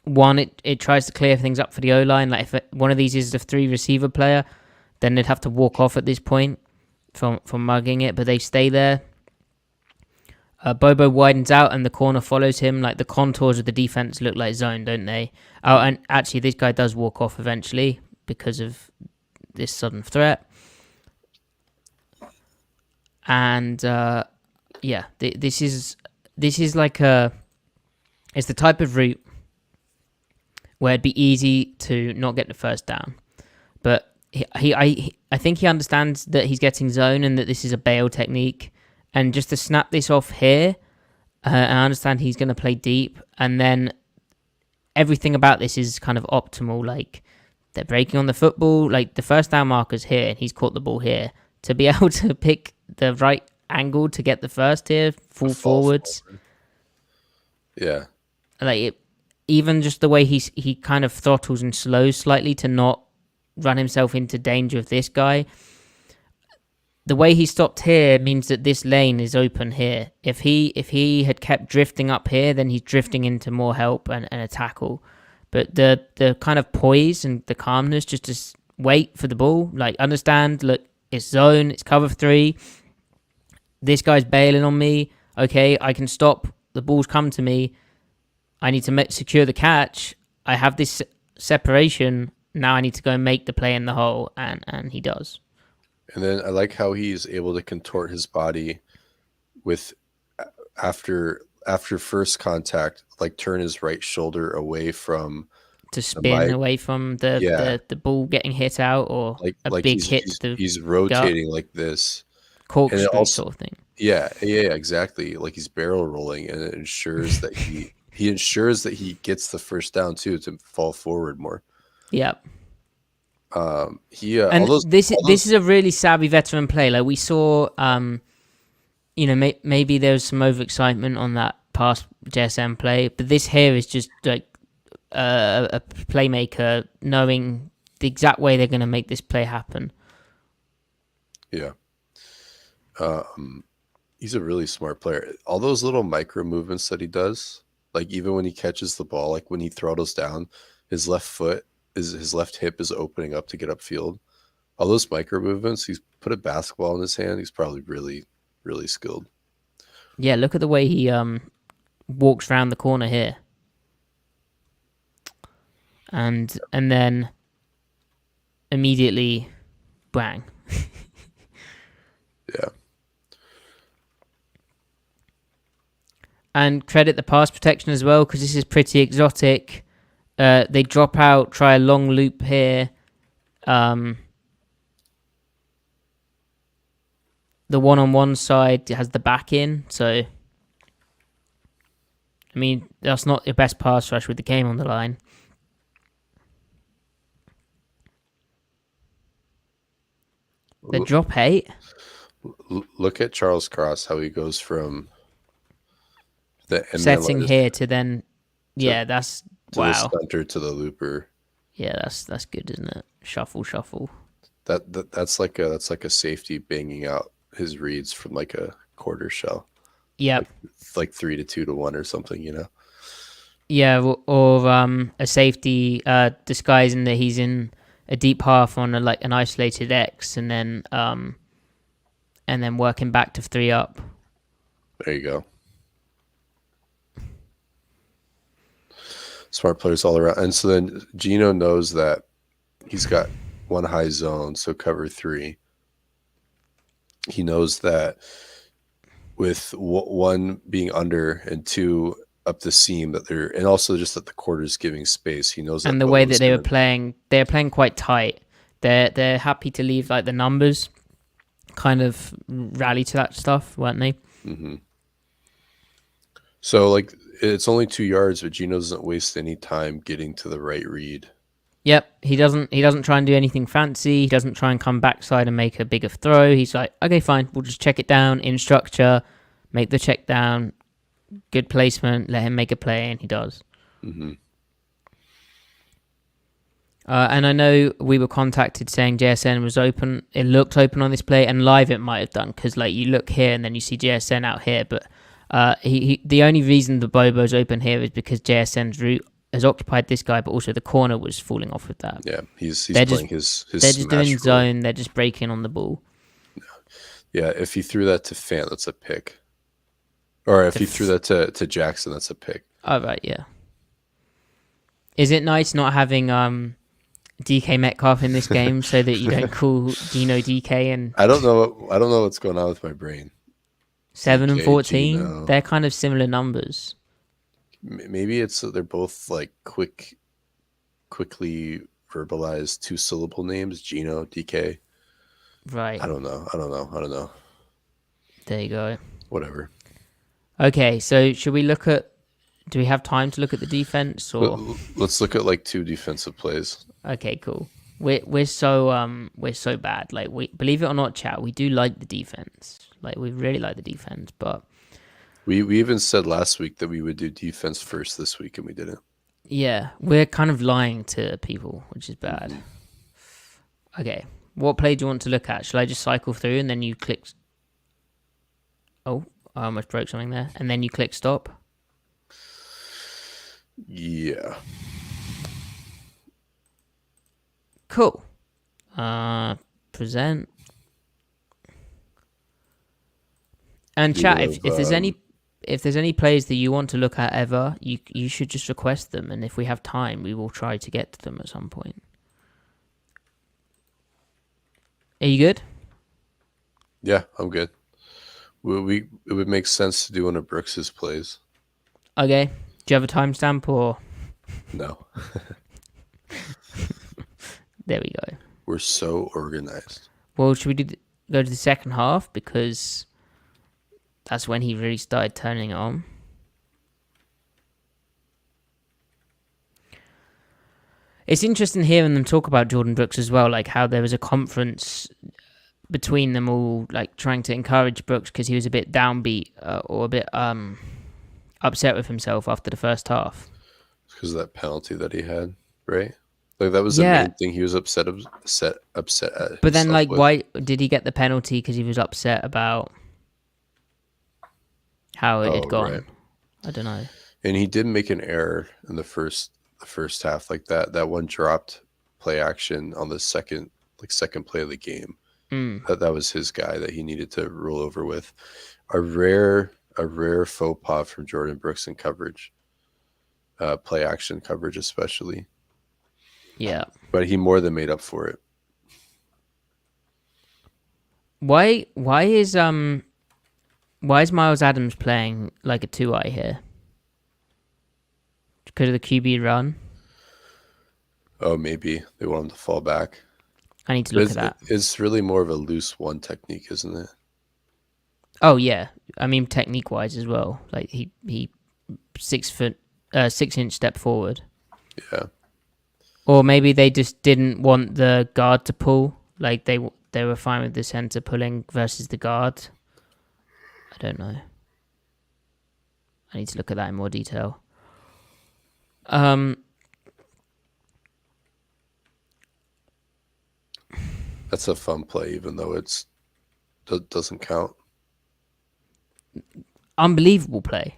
One, it tries to clear things up for the O-line. Like if one of these is the 3 receiver player, then they'd have to walk off at this point from mugging it, but they stay there. Bobo widens out and the corner follows him. Like the contours of the defense look like zone, don't they? Oh, and actually this guy does walk off eventually because of this sudden threat. And yeah, this is like it's the type of route where it'd be easy to not get the first down. But I think he understands that he's getting zone and that this is a bail technique. And just to snap this off here, I understand he's going to play deep. And then everything about this is kind of optimal. Like they're breaking on the football. Like the first down marker's here and he's caught the ball here. To be able to pick the right angle to get the first here, fall forwards. Forward. Yeah. Like even just the way he kind of throttles and slows slightly to not run himself into danger of this guy. The way he stopped here means that this lane is open here. If he had kept drifting up here, then he's drifting into more help and a tackle. But the kind of poise and the calmness just to wait for the ball, like understand, look, it's zone, it's cover 3. This guy's bailing on me. Okay, I can stop. The ball's come to me. I need to secure the catch. I have this separation. Now I need to go and make the play in the hole, and he does. And then I like how he's able to contort his body with after first contact, like turn his right shoulder away from to spin away from the ball getting hit out or like big hit. He's rotating gut. Like this. Corkscrew sort of thing. Yeah, exactly. Like he's barrel rolling, and it ensures that he ensures that he gets the first down too to fall forward more. Yep. This is a really savvy veteran play. Like we saw, maybe there was some overexcitement on that past JSM play, but this here is just like a playmaker knowing the exact way they're going to make this play happen. Yeah. He's a really smart player. All those little micro movements that he does, like even when he catches the ball, like when he throttles down, his left hip is opening up to get upfield. All those micro movements, he's put a basketball in his hand. He's probably really, really skilled. Yeah, look at the way he walks around the corner here. and then immediately bang. Yeah. And credit the pass protection as well, because this is pretty exotic. They drop out, try a long loop here. The one-on-one side has the back in, so I mean that's not your best pass rush with the game on the line. The drop 8. Look at Charles Cross, how he goes from the end Setting here to then, yeah, that's to wow. the center to the looper. Yeah, that's good, isn't it? Shuffle. That's like a safety banging out his reads from like a quarter shell. Yeah, like 3 to 2 to 1 or something, you know. Yeah, or a safety disguising that he's in a deep half on an isolated X, and then working back to 3 up. There you go. Smart players all around. And so then Gino knows that he's got one high zone, so cover 3. He knows that with 1 being under and 2 up the seam, that they're, and also just that the quarter's giving space. He knows that. And the way that they were playing quite tight. They're happy to leave like the numbers kind of rally to that stuff, weren't they? Mm-hmm. So like it's only 2 yards, but Gino doesn't waste any time getting to the right read. Yep, he doesn't try and do anything fancy. He doesn't try and come backside and make a bigger throw. He's like, okay, fine, we'll just check it down in structure, make the check down, good placement, let him make a play, and he does. Mm-hmm. And I know we were contacted saying JSN was open. It looked open on this play, and live it might have done, because like you look here and then you see JSN out here. But the only reason the Bobo's open here is because JSN's route has occupied this guy, but also the corner was falling off with that. Yeah, he's playing his They're just doing rule. zone. They're just breaking on the ball. Yeah, if he threw that to Fant, that's a pick. Or if he threw that to Jackson, that's a pick. Oh, right, yeah. Is it nice not having DK Metcalf in this game so that you don't call Gino DK? And I don't know what's going on with my brain. 7 DK, and 14, Gino. They're kind of similar numbers. Maybe they're both like quickly verbalized 2-syllable names, Gino, DK. Right. I don't know. There you go. Whatever. Okay, so should we look at? Do we have time to look at the defense, or let's look at like 2 defensive plays? Okay, cool. We're so bad. Like, we believe it or not, chat, we do like the defense. Like, we really like the defense, but we even said last week that we would do defense first this week, and we didn't. Yeah, we're kind of lying to people, which is bad. Mm-hmm. Okay, what play do you want to look at? Shall I just cycle through and then you click? Oh, I almost broke something there. And then you click stop. Yeah. Cool. Present. And chat, if there's any plays that you want to look at ever, you should just request them, and if we have time, we will try to get to them at some point. Are you good? Yeah, I'm good. It would make sense to do one of Brooks's plays. Okay. Do you have a timestamp or? No. There we go. We're so organized. Well, should we go to the second half, because that's when he really started turning it on. It's interesting hearing them talk about Jordan Brooks as well, like how there was a conference between them all, like trying to encourage Brooks because he was a bit downbeat or a bit upset with himself after the first half. Because of that penalty that he had, right? Like that was the main thing he was upset at. But then, like, why did he get the penalty? Because he was upset about how it had gone. Right. I don't know. And he did make an error in the first half, like that one dropped play action on the second play of the game. That was his guy that he needed to roll over with. A rare faux pas from Jordan Brooks in coverage, play action coverage especially. Yeah. but he more than made up for it. Why is Miles Adams playing like a 2-eye here? Because of the QB run? Oh, maybe they want him to fall back. I need to look at that. It's really more of a loose one technique, isn't it? Oh yeah. I mean technique wise as well. Like he 6-inch step forward. Yeah. Or maybe they just didn't want the guard to pull. Like they were fine with the center pulling versus the guard. I don't know. I need to look at that in more detail. That's a fun play, even though it doesn't count. Unbelievable play.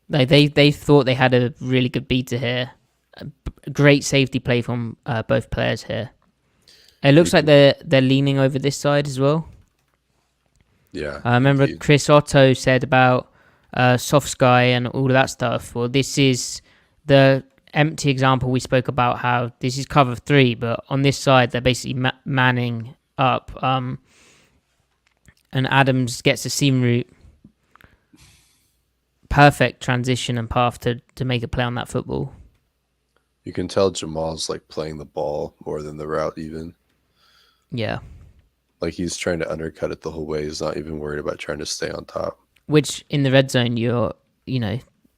Like they thought they had a really good beater here. A great safety play from both players here. It looks like they're leaning over this side as well. Yeah. I remember Chris Otto said about soft sky and all of that stuff. Well, this is the empty example we spoke about, how this is cover 3, but on this side they're basically manning up, and Adams gets a seam route. Perfect transition and path to make a play on that football. You can tell Jamal's like playing the ball more than the route even. Yeah. Like he's trying to undercut it the whole way. He's not even worried about trying to stay on top. Which in the red zone,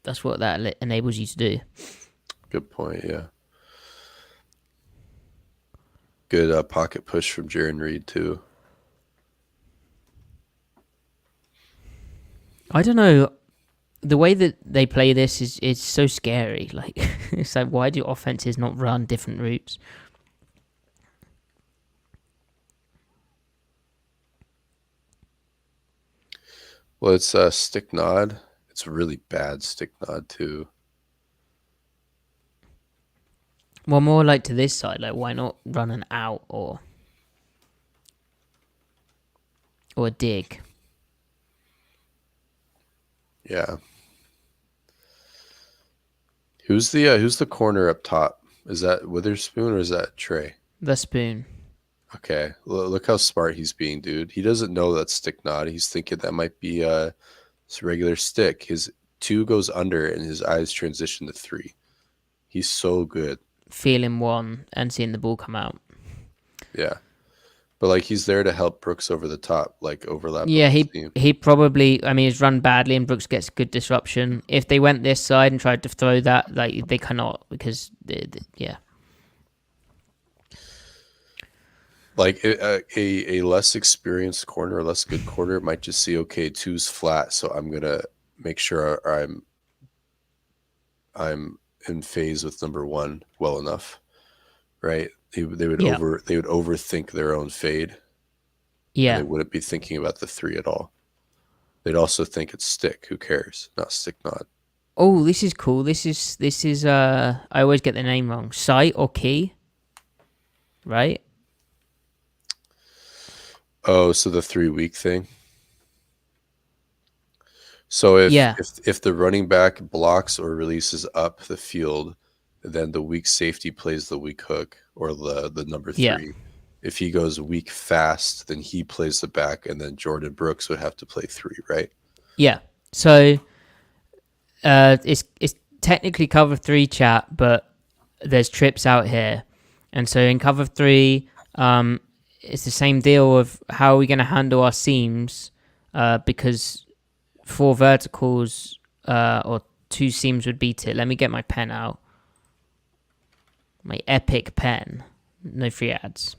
that's what that enables you to do. Good point, yeah. Good pocket push from Jaron Reed too. I don't know. The way that they play this is so scary. Like it's like, why do offenses not run different routes? Well, it's stick nod. It's a really bad stick nod too. Well, more like to this side. Like, why not run an out or a dig? Yeah. Who's the corner up top? Is that Witherspoon or is that Trey? The spoon. Okay, look how smart he's being, dude. He doesn't know that's stick nod. He's thinking that might be a regular stick. His 2 goes under and his eyes transition to 3. He's so good. Feeling 1 and seeing the ball come out. Yeah. But like he's there to help Brooks over the top, like overlap. Yeah, he probably, I mean, he's run badly and Brooks gets good disruption. If they went this side and tried to throw that, like they cannot because, yeah. Like a less experienced corner, a less good corner might just see, okay, 2's flat, so I'm gonna make sure I'm in phase with number 1 well enough, right? They would overthink their own fade. Yeah, they wouldn't be thinking about the 3 at all. They'd also think it's stick. Who cares? Not stick nod. Oh, this is cool. This is I always get the name wrong. Sight or key, right? Oh, so the 3 week thing. So if the running back blocks or releases up the field, then the weak safety plays the weak hook or the number 3. Yeah. If he goes weak fast, then he plays the back, and then Jordan Brooks would have to play 3, right? Yeah. So it's technically cover 3 chat, but there's trips out here, and so in cover 3, it's the same deal of how are we going to handle our seams, because 4 verticals or 2 seams would beat it. Let me get my pen out. My epic pen. No free ads.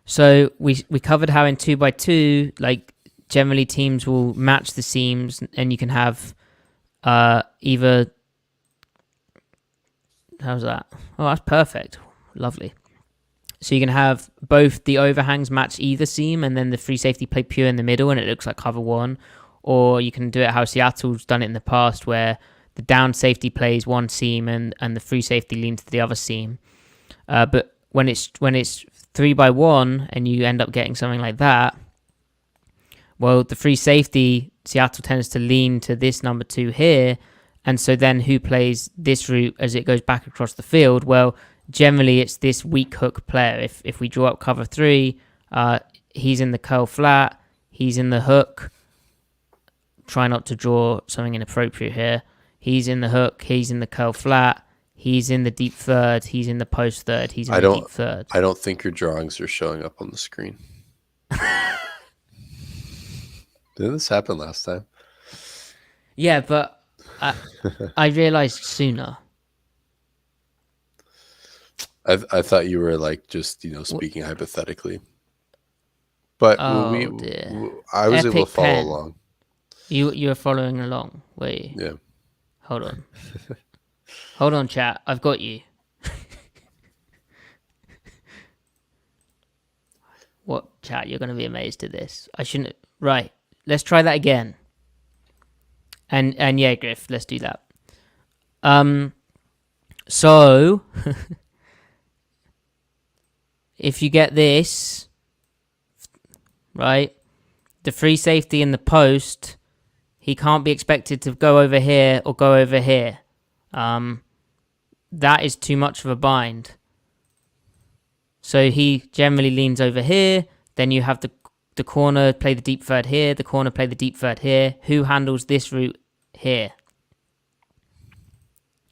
So we covered how in 2x2, like generally teams will match the seams, and you can have either. How's that? Oh, that's perfect. Lovely. So you can have both the overhangs match either seam, and then the free safety play pure in the middle, and it looks like cover 1. Or you can do it how Seattle's done it in the past, where the down safety plays 1 seam and the free safety leans to the other seam. But when it's 3x1 and you end up getting something like that, well, the free safety, Seattle tends to lean to this number 2 here, And so then who plays this route as it goes back across the field? Well, generally it's this weak hook player. If we draw up cover 3, he's in the curl flat, he's in the hook. Try not to draw something inappropriate here. He's in the hook, he's in the curl flat, he's in the deep third, he's in the post third, he's in the deep third. I don't think your drawings are showing up on the screen. Didn't this happen last time? Yeah, but I realized sooner. I thought you were like just speaking hypothetically, but dear. I was Epic able to follow pen. along. You were following along, were you? Yeah. Hold on, chat. I've got you. What, chat? You're going to be amazed at this. I shouldn't. Right. Let's try that again. And yeah, Griff, let's do that. So if you get this, right, the free safety in the post, he can't be expected to go over here or go over here. That is too much of a bind. So he generally leans over here. Then you have the corner play the deep third here, the corner play the deep third here. Who handles this route here?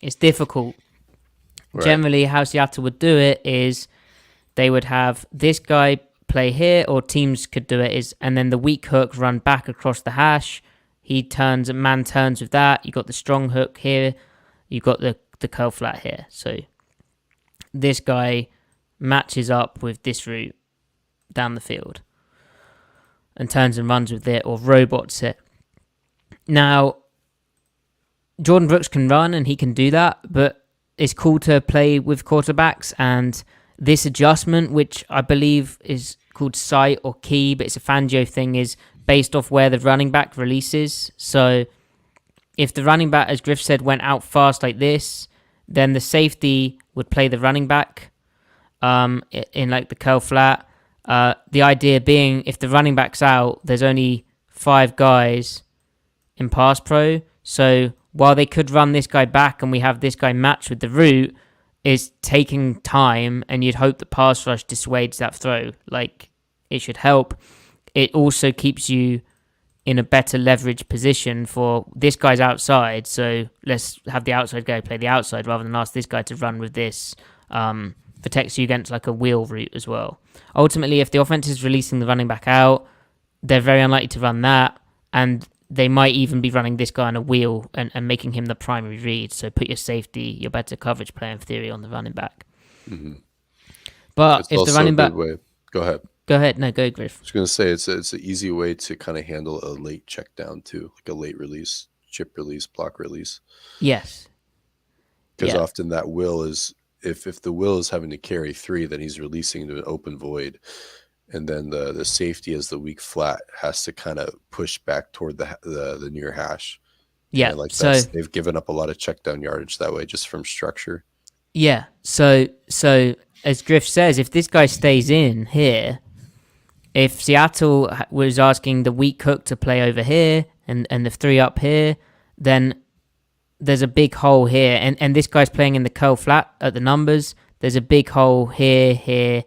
It's difficult. Right. Generally, how Seattle would do it is they would have this guy play here, or teams could do it and then the weak hook run back across the hash. Man turns with that. You got the strong hook here. You got the curl flat here. So this guy matches up with this route down the field and turns and runs with it or robots it. Now, Jordan Brooks can run and he can do that, but it's cool to play with quarterbacks, and this adjustment, which I believe is called sight or key, but it's a Fangio thing, is based off where the running back releases. So if the running back, as Griff said, went out fast like this, then the safety would play the running back in like the curl flat. The idea being, if the running back's out, there's only 5 guys in pass pro. So while they could run this guy back and we have this guy match with the route, is taking time, and you'd hope the pass rush dissuades that throw. Like, it should help. It also keeps you in a better leverage position for this guy's outside, so let's have the outside guy play the outside rather than ask this guy to run with this. Protects you against like a wheel route as well. Ultimately, if the offense is releasing the running back out, they're very unlikely to run that, and they might even be running this guy on a wheel and making him the primary read. So put your safety, your better coverage player in theory, on the running back. Mm-hmm. But it's if the running back... Go ahead. Go ahead. No, go, Griff. I was going to say, it's an easy way to kind of handle a late check down too, like a late release, chip release, block release. Yes. Because often that will is, if the will is having to carry 3, then he's releasing to an open void. And then the safety as the weak flat has to kind of push back toward the near hash. Yeah. And so they've given up a lot of check down yardage that way, just from structure. Yeah. So as Griff says, if this guy stays in here, if Seattle was asking the weak hook to play over here and the 3 up here, then there's a big hole here. And this guy's playing in the curl flat at the numbers. There's a big hole here,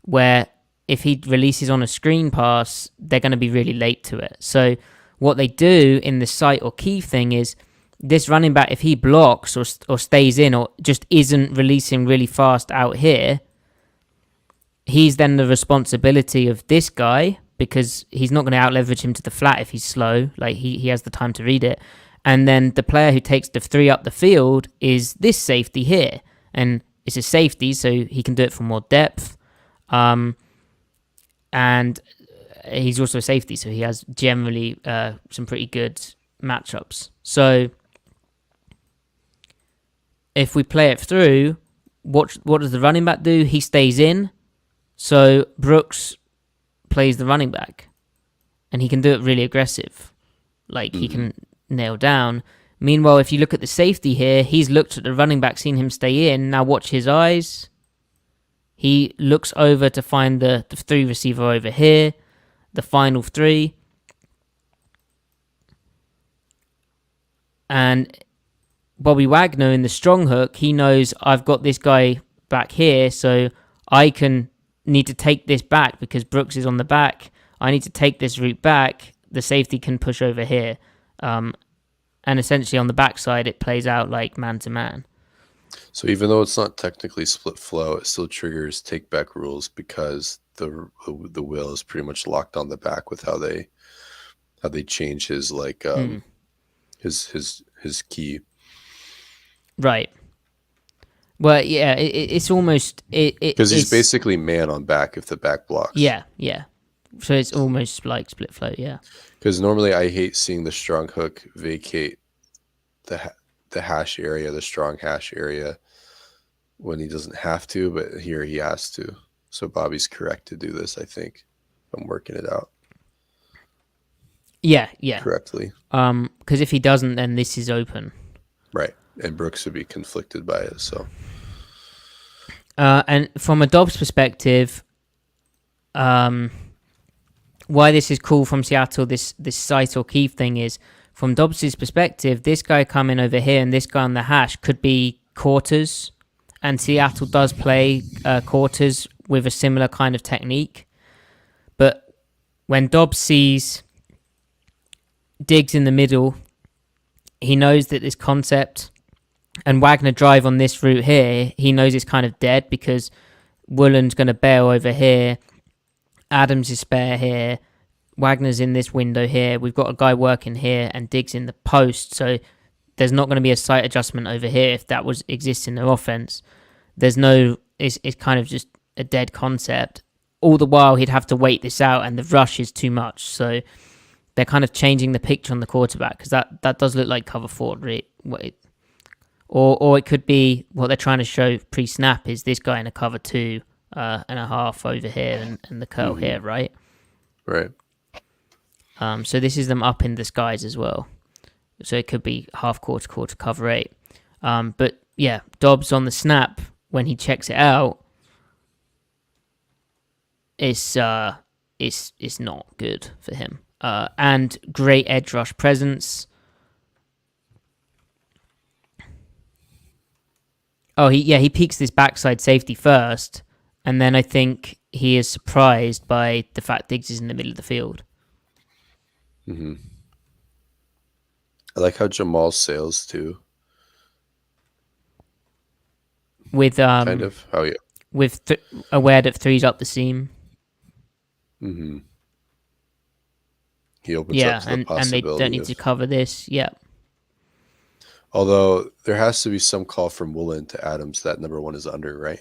where if he releases on a screen pass, they're going to be really late to it. So what they do in the sight or key thing is, this running back, if he blocks or stays in or just isn't releasing really fast out here, he's then the responsibility of this guy, because he's not going to out-leverage him to the flat if he's slow. Like, he has the time to read it. And then the player who takes the 3 up the field is this safety here. And it's a safety, so he can do it for more depth. And he's also a safety, so he has generally some pretty good matchups. So if we play it through, what does the running back do? He stays in, so Brooks plays the running back, and he can do it really aggressive. Like, he can nail down. Meanwhile, if you look at the safety here, he's looked at the running back, seen him stay in. Now watch his eyes. He looks over to find the 3 receiver over here, the final 3. And Bobby Wagner in the strong hook, he knows I've got this guy back here, so I can need to take this back because Brooks is on the back. I need to take this route back. The safety can push over here. And essentially on the backside, it plays out like man to man. So even though it's not technically split flow, it still triggers take back rules because the wheel is pretty much locked on the back with how they change his like his key. Right. Well, yeah, it's almost because he's basically man on back if the back blocks. Yeah. So it's almost like split flow, yeah. Because normally I hate seeing the strong hook vacate the hash area, the strong hash area, when he doesn't have to, but here he has to. So Bobby's correct to do this, I think. I'm working it out. Yeah. Correctly. Because if he doesn't, then this is open. Right. And Brooks would be conflicted by it, so. And from a Dobbs perspective, why this is cool from Seattle, this sight or Keith thing is, from Dobbs' perspective, this guy coming over here and this guy on the hash could be quarters, and Seattle does play quarters with a similar kind of technique. But when Dobbs sees Diggs in the middle, he knows that this concept and Wagner drive on this route here, he knows it's kind of dead because Woolen's going to bail over here. Adams is spare here. Wagner's in this window here. We've got a guy working here and Diggs in the post. So there's not going to be a sight adjustment over here if that exists in their offense. There's no, it's kind of just a dead concept. All the while he'd have to wait this out and the rush is too much. So they're kind of changing the picture on the quarterback because that does look like cover four. Or it could be what they're trying to show pre-snap is this guy in a cover 2.5 over here and the curl here, right? Right. So this is them up in disguise as well. So it could be half quarter cover 8. But yeah, Dobbs on the snap when he checks it out, it's not good for him. And great edge rush presence. Oh, he peeks this backside safety first, and then I think he is surprised by the fact Diggs is in the middle of the field. Mm-hmm. I like how Jamal sails too. With kind of how with aware that 3's up the seam. Mm-hmm. He opens up to the possibility. And they don't need to cover this. Yeah. Although there has to be some call from Woolen to Adams that number 1 is under, right?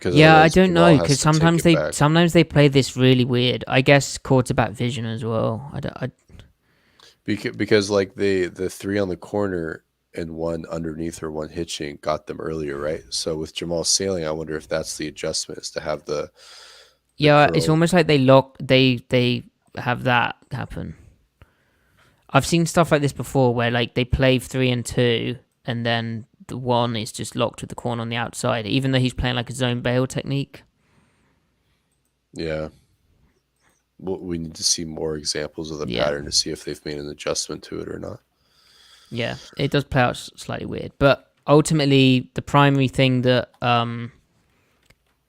Yeah, I don't know because sometimes they play this really weird. I guess quarterback vision as well. Because like the 3 on the corner and 1 underneath or 1 hitching got them earlier, right? So with Jamal sailing, I wonder if that's the adjustment is to have the yeah, it's almost like they have that happen. I've seen stuff like this before where like they play 3 and 2 and then the 1 is just locked with the corner on the outside, even though he's playing like a zone bail technique. Yeah. Well, we need to see more examples of the pattern to see if they've made an adjustment to it or not. Yeah, it does play out slightly weird. But ultimately, the primary thing that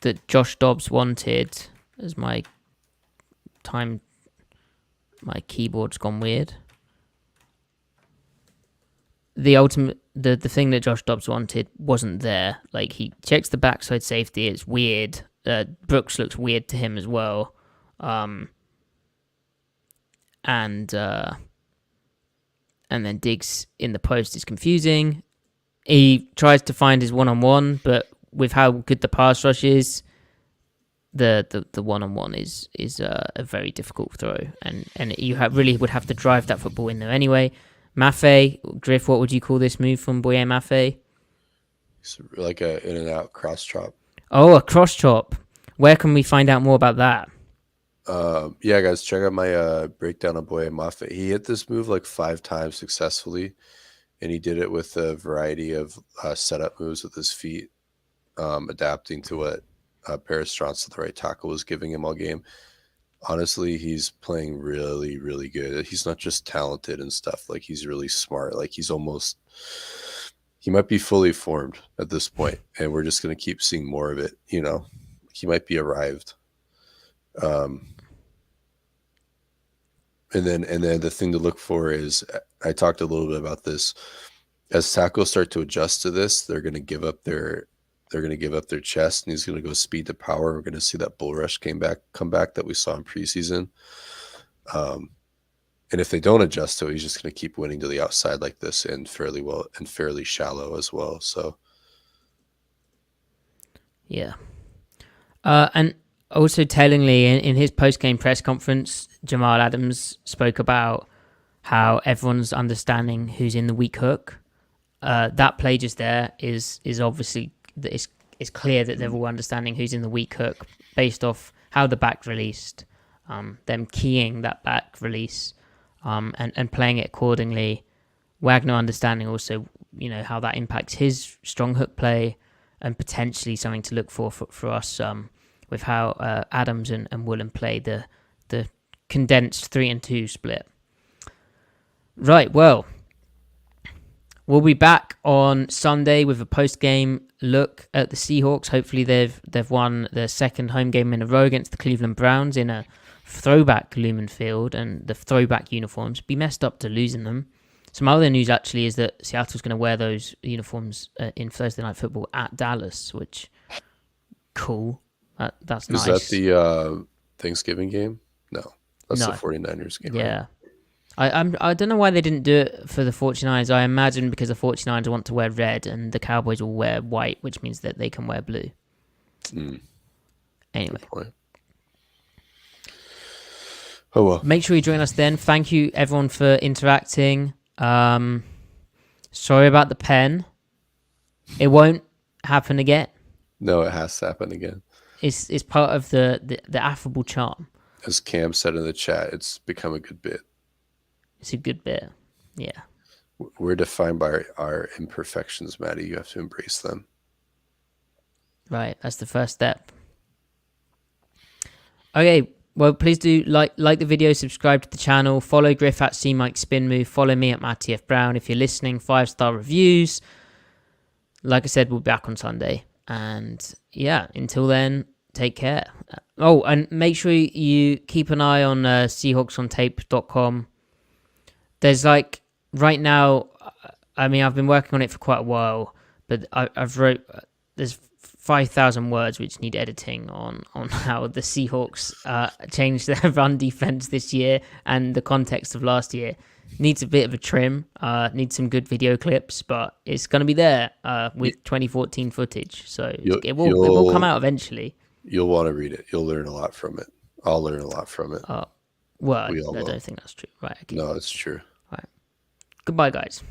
that Josh Dobbs wanted, as my keyboard's gone weird. The thing that Josh Dobbs wanted wasn't there. Like, he checks the backside safety, it's weird. Brooks looks weird to him as well. And then Diggs in the post is confusing. He tries to find his one-on-one, but with how good the pass rush is, the one-on-one is a very difficult throw, and you really would have to drive that football in there anyway. Maffei, Griff, what would you call this move from Boye Maffei? It's like a in and out cross chop. Oh, a cross chop. Where can we find out more about that? Yeah, guys, check out my breakdown of Boye Maffei. He hit this move like 5 times successfully, and he did it with a variety of setup moves with his feet, adapting to what Paris Johnson, the right tackle, was giving him all game. honestly, he's playing really, really good. He's not just talented and stuff. Like, he's really smart. Like, he might be fully formed at this point, and we're just going to keep seeing more of it. He might be arrived. Um, and then the thing to look for is, I talked a little bit about this. As tackles start to adjust to this, they're going to give up their chest, and he's going to go speed to power. We're going to see that bull rush come back that we saw in preseason. And if they don't adjust to it, he's just going to keep winning to the outside like this, and fairly shallow as well. So Yeah. And also, tellingly, in his post-game press conference, Jamal Adams spoke about how everyone's understanding who's in the weak hook. That play just there is obviously, it's clear that they're all understanding who's in the weak hook based off how the back released, them keying that back release, and playing it accordingly. Wagner understanding also, how that impacts his strong hook play, and potentially something to look for us with how Adams and Woolen play the condensed 3-2 split. Right, well, we'll be back on Sunday with a post-game look at the Seahawks. Hopefully they've won their second home game in a row against the Cleveland Browns in a throwback Lumen Field, and the throwback uniforms. Be messed up to losing them. Some other news actually is that Seattle's going to wear those uniforms in Thursday Night Football at Dallas, which, cool. That's nice. Is that the Thanksgiving game? No, that's No. the 49ers game. Yeah. Right? I don't know why they didn't do it for the 49ers. I imagine because the 49ers want to wear red and the Cowboys will wear white, which means that they can wear blue. Anyway. Good point. Oh well. Make sure you join us then. Thank you everyone for interacting. Sorry about the pen. It won't happen again. No, it has to happen again. It's part of the affable charm. As Cam said in the chat, it's become a good bit. It's a good bit. Yeah. We're defined by our imperfections, Matty. You have to embrace them. Right. That's the first step. Okay. Well, please do like the video, subscribe to the channel, follow Griff at CMikeSpinMove, follow me at Matty F. Brown. If you're listening, 5-star reviews. Like I said, we'll be back on Sunday. And yeah, until then, take care. Oh, and make sure you keep an eye on SeahawksOnTape.com. There's right now, I mean, I've been working on it for quite a while, but there's 5,000 words which need editing on how the Seahawks changed their run defense this year and the context of last year. Needs a bit of a trim, needs some good video clips, but it's going to be there with 2014 footage. So it will come out eventually. You'll want to read it. You'll learn a lot from it. I'll learn a lot from it. Well, I don't think that's true. Right. Okay. No, it's true. Right. Goodbye, guys.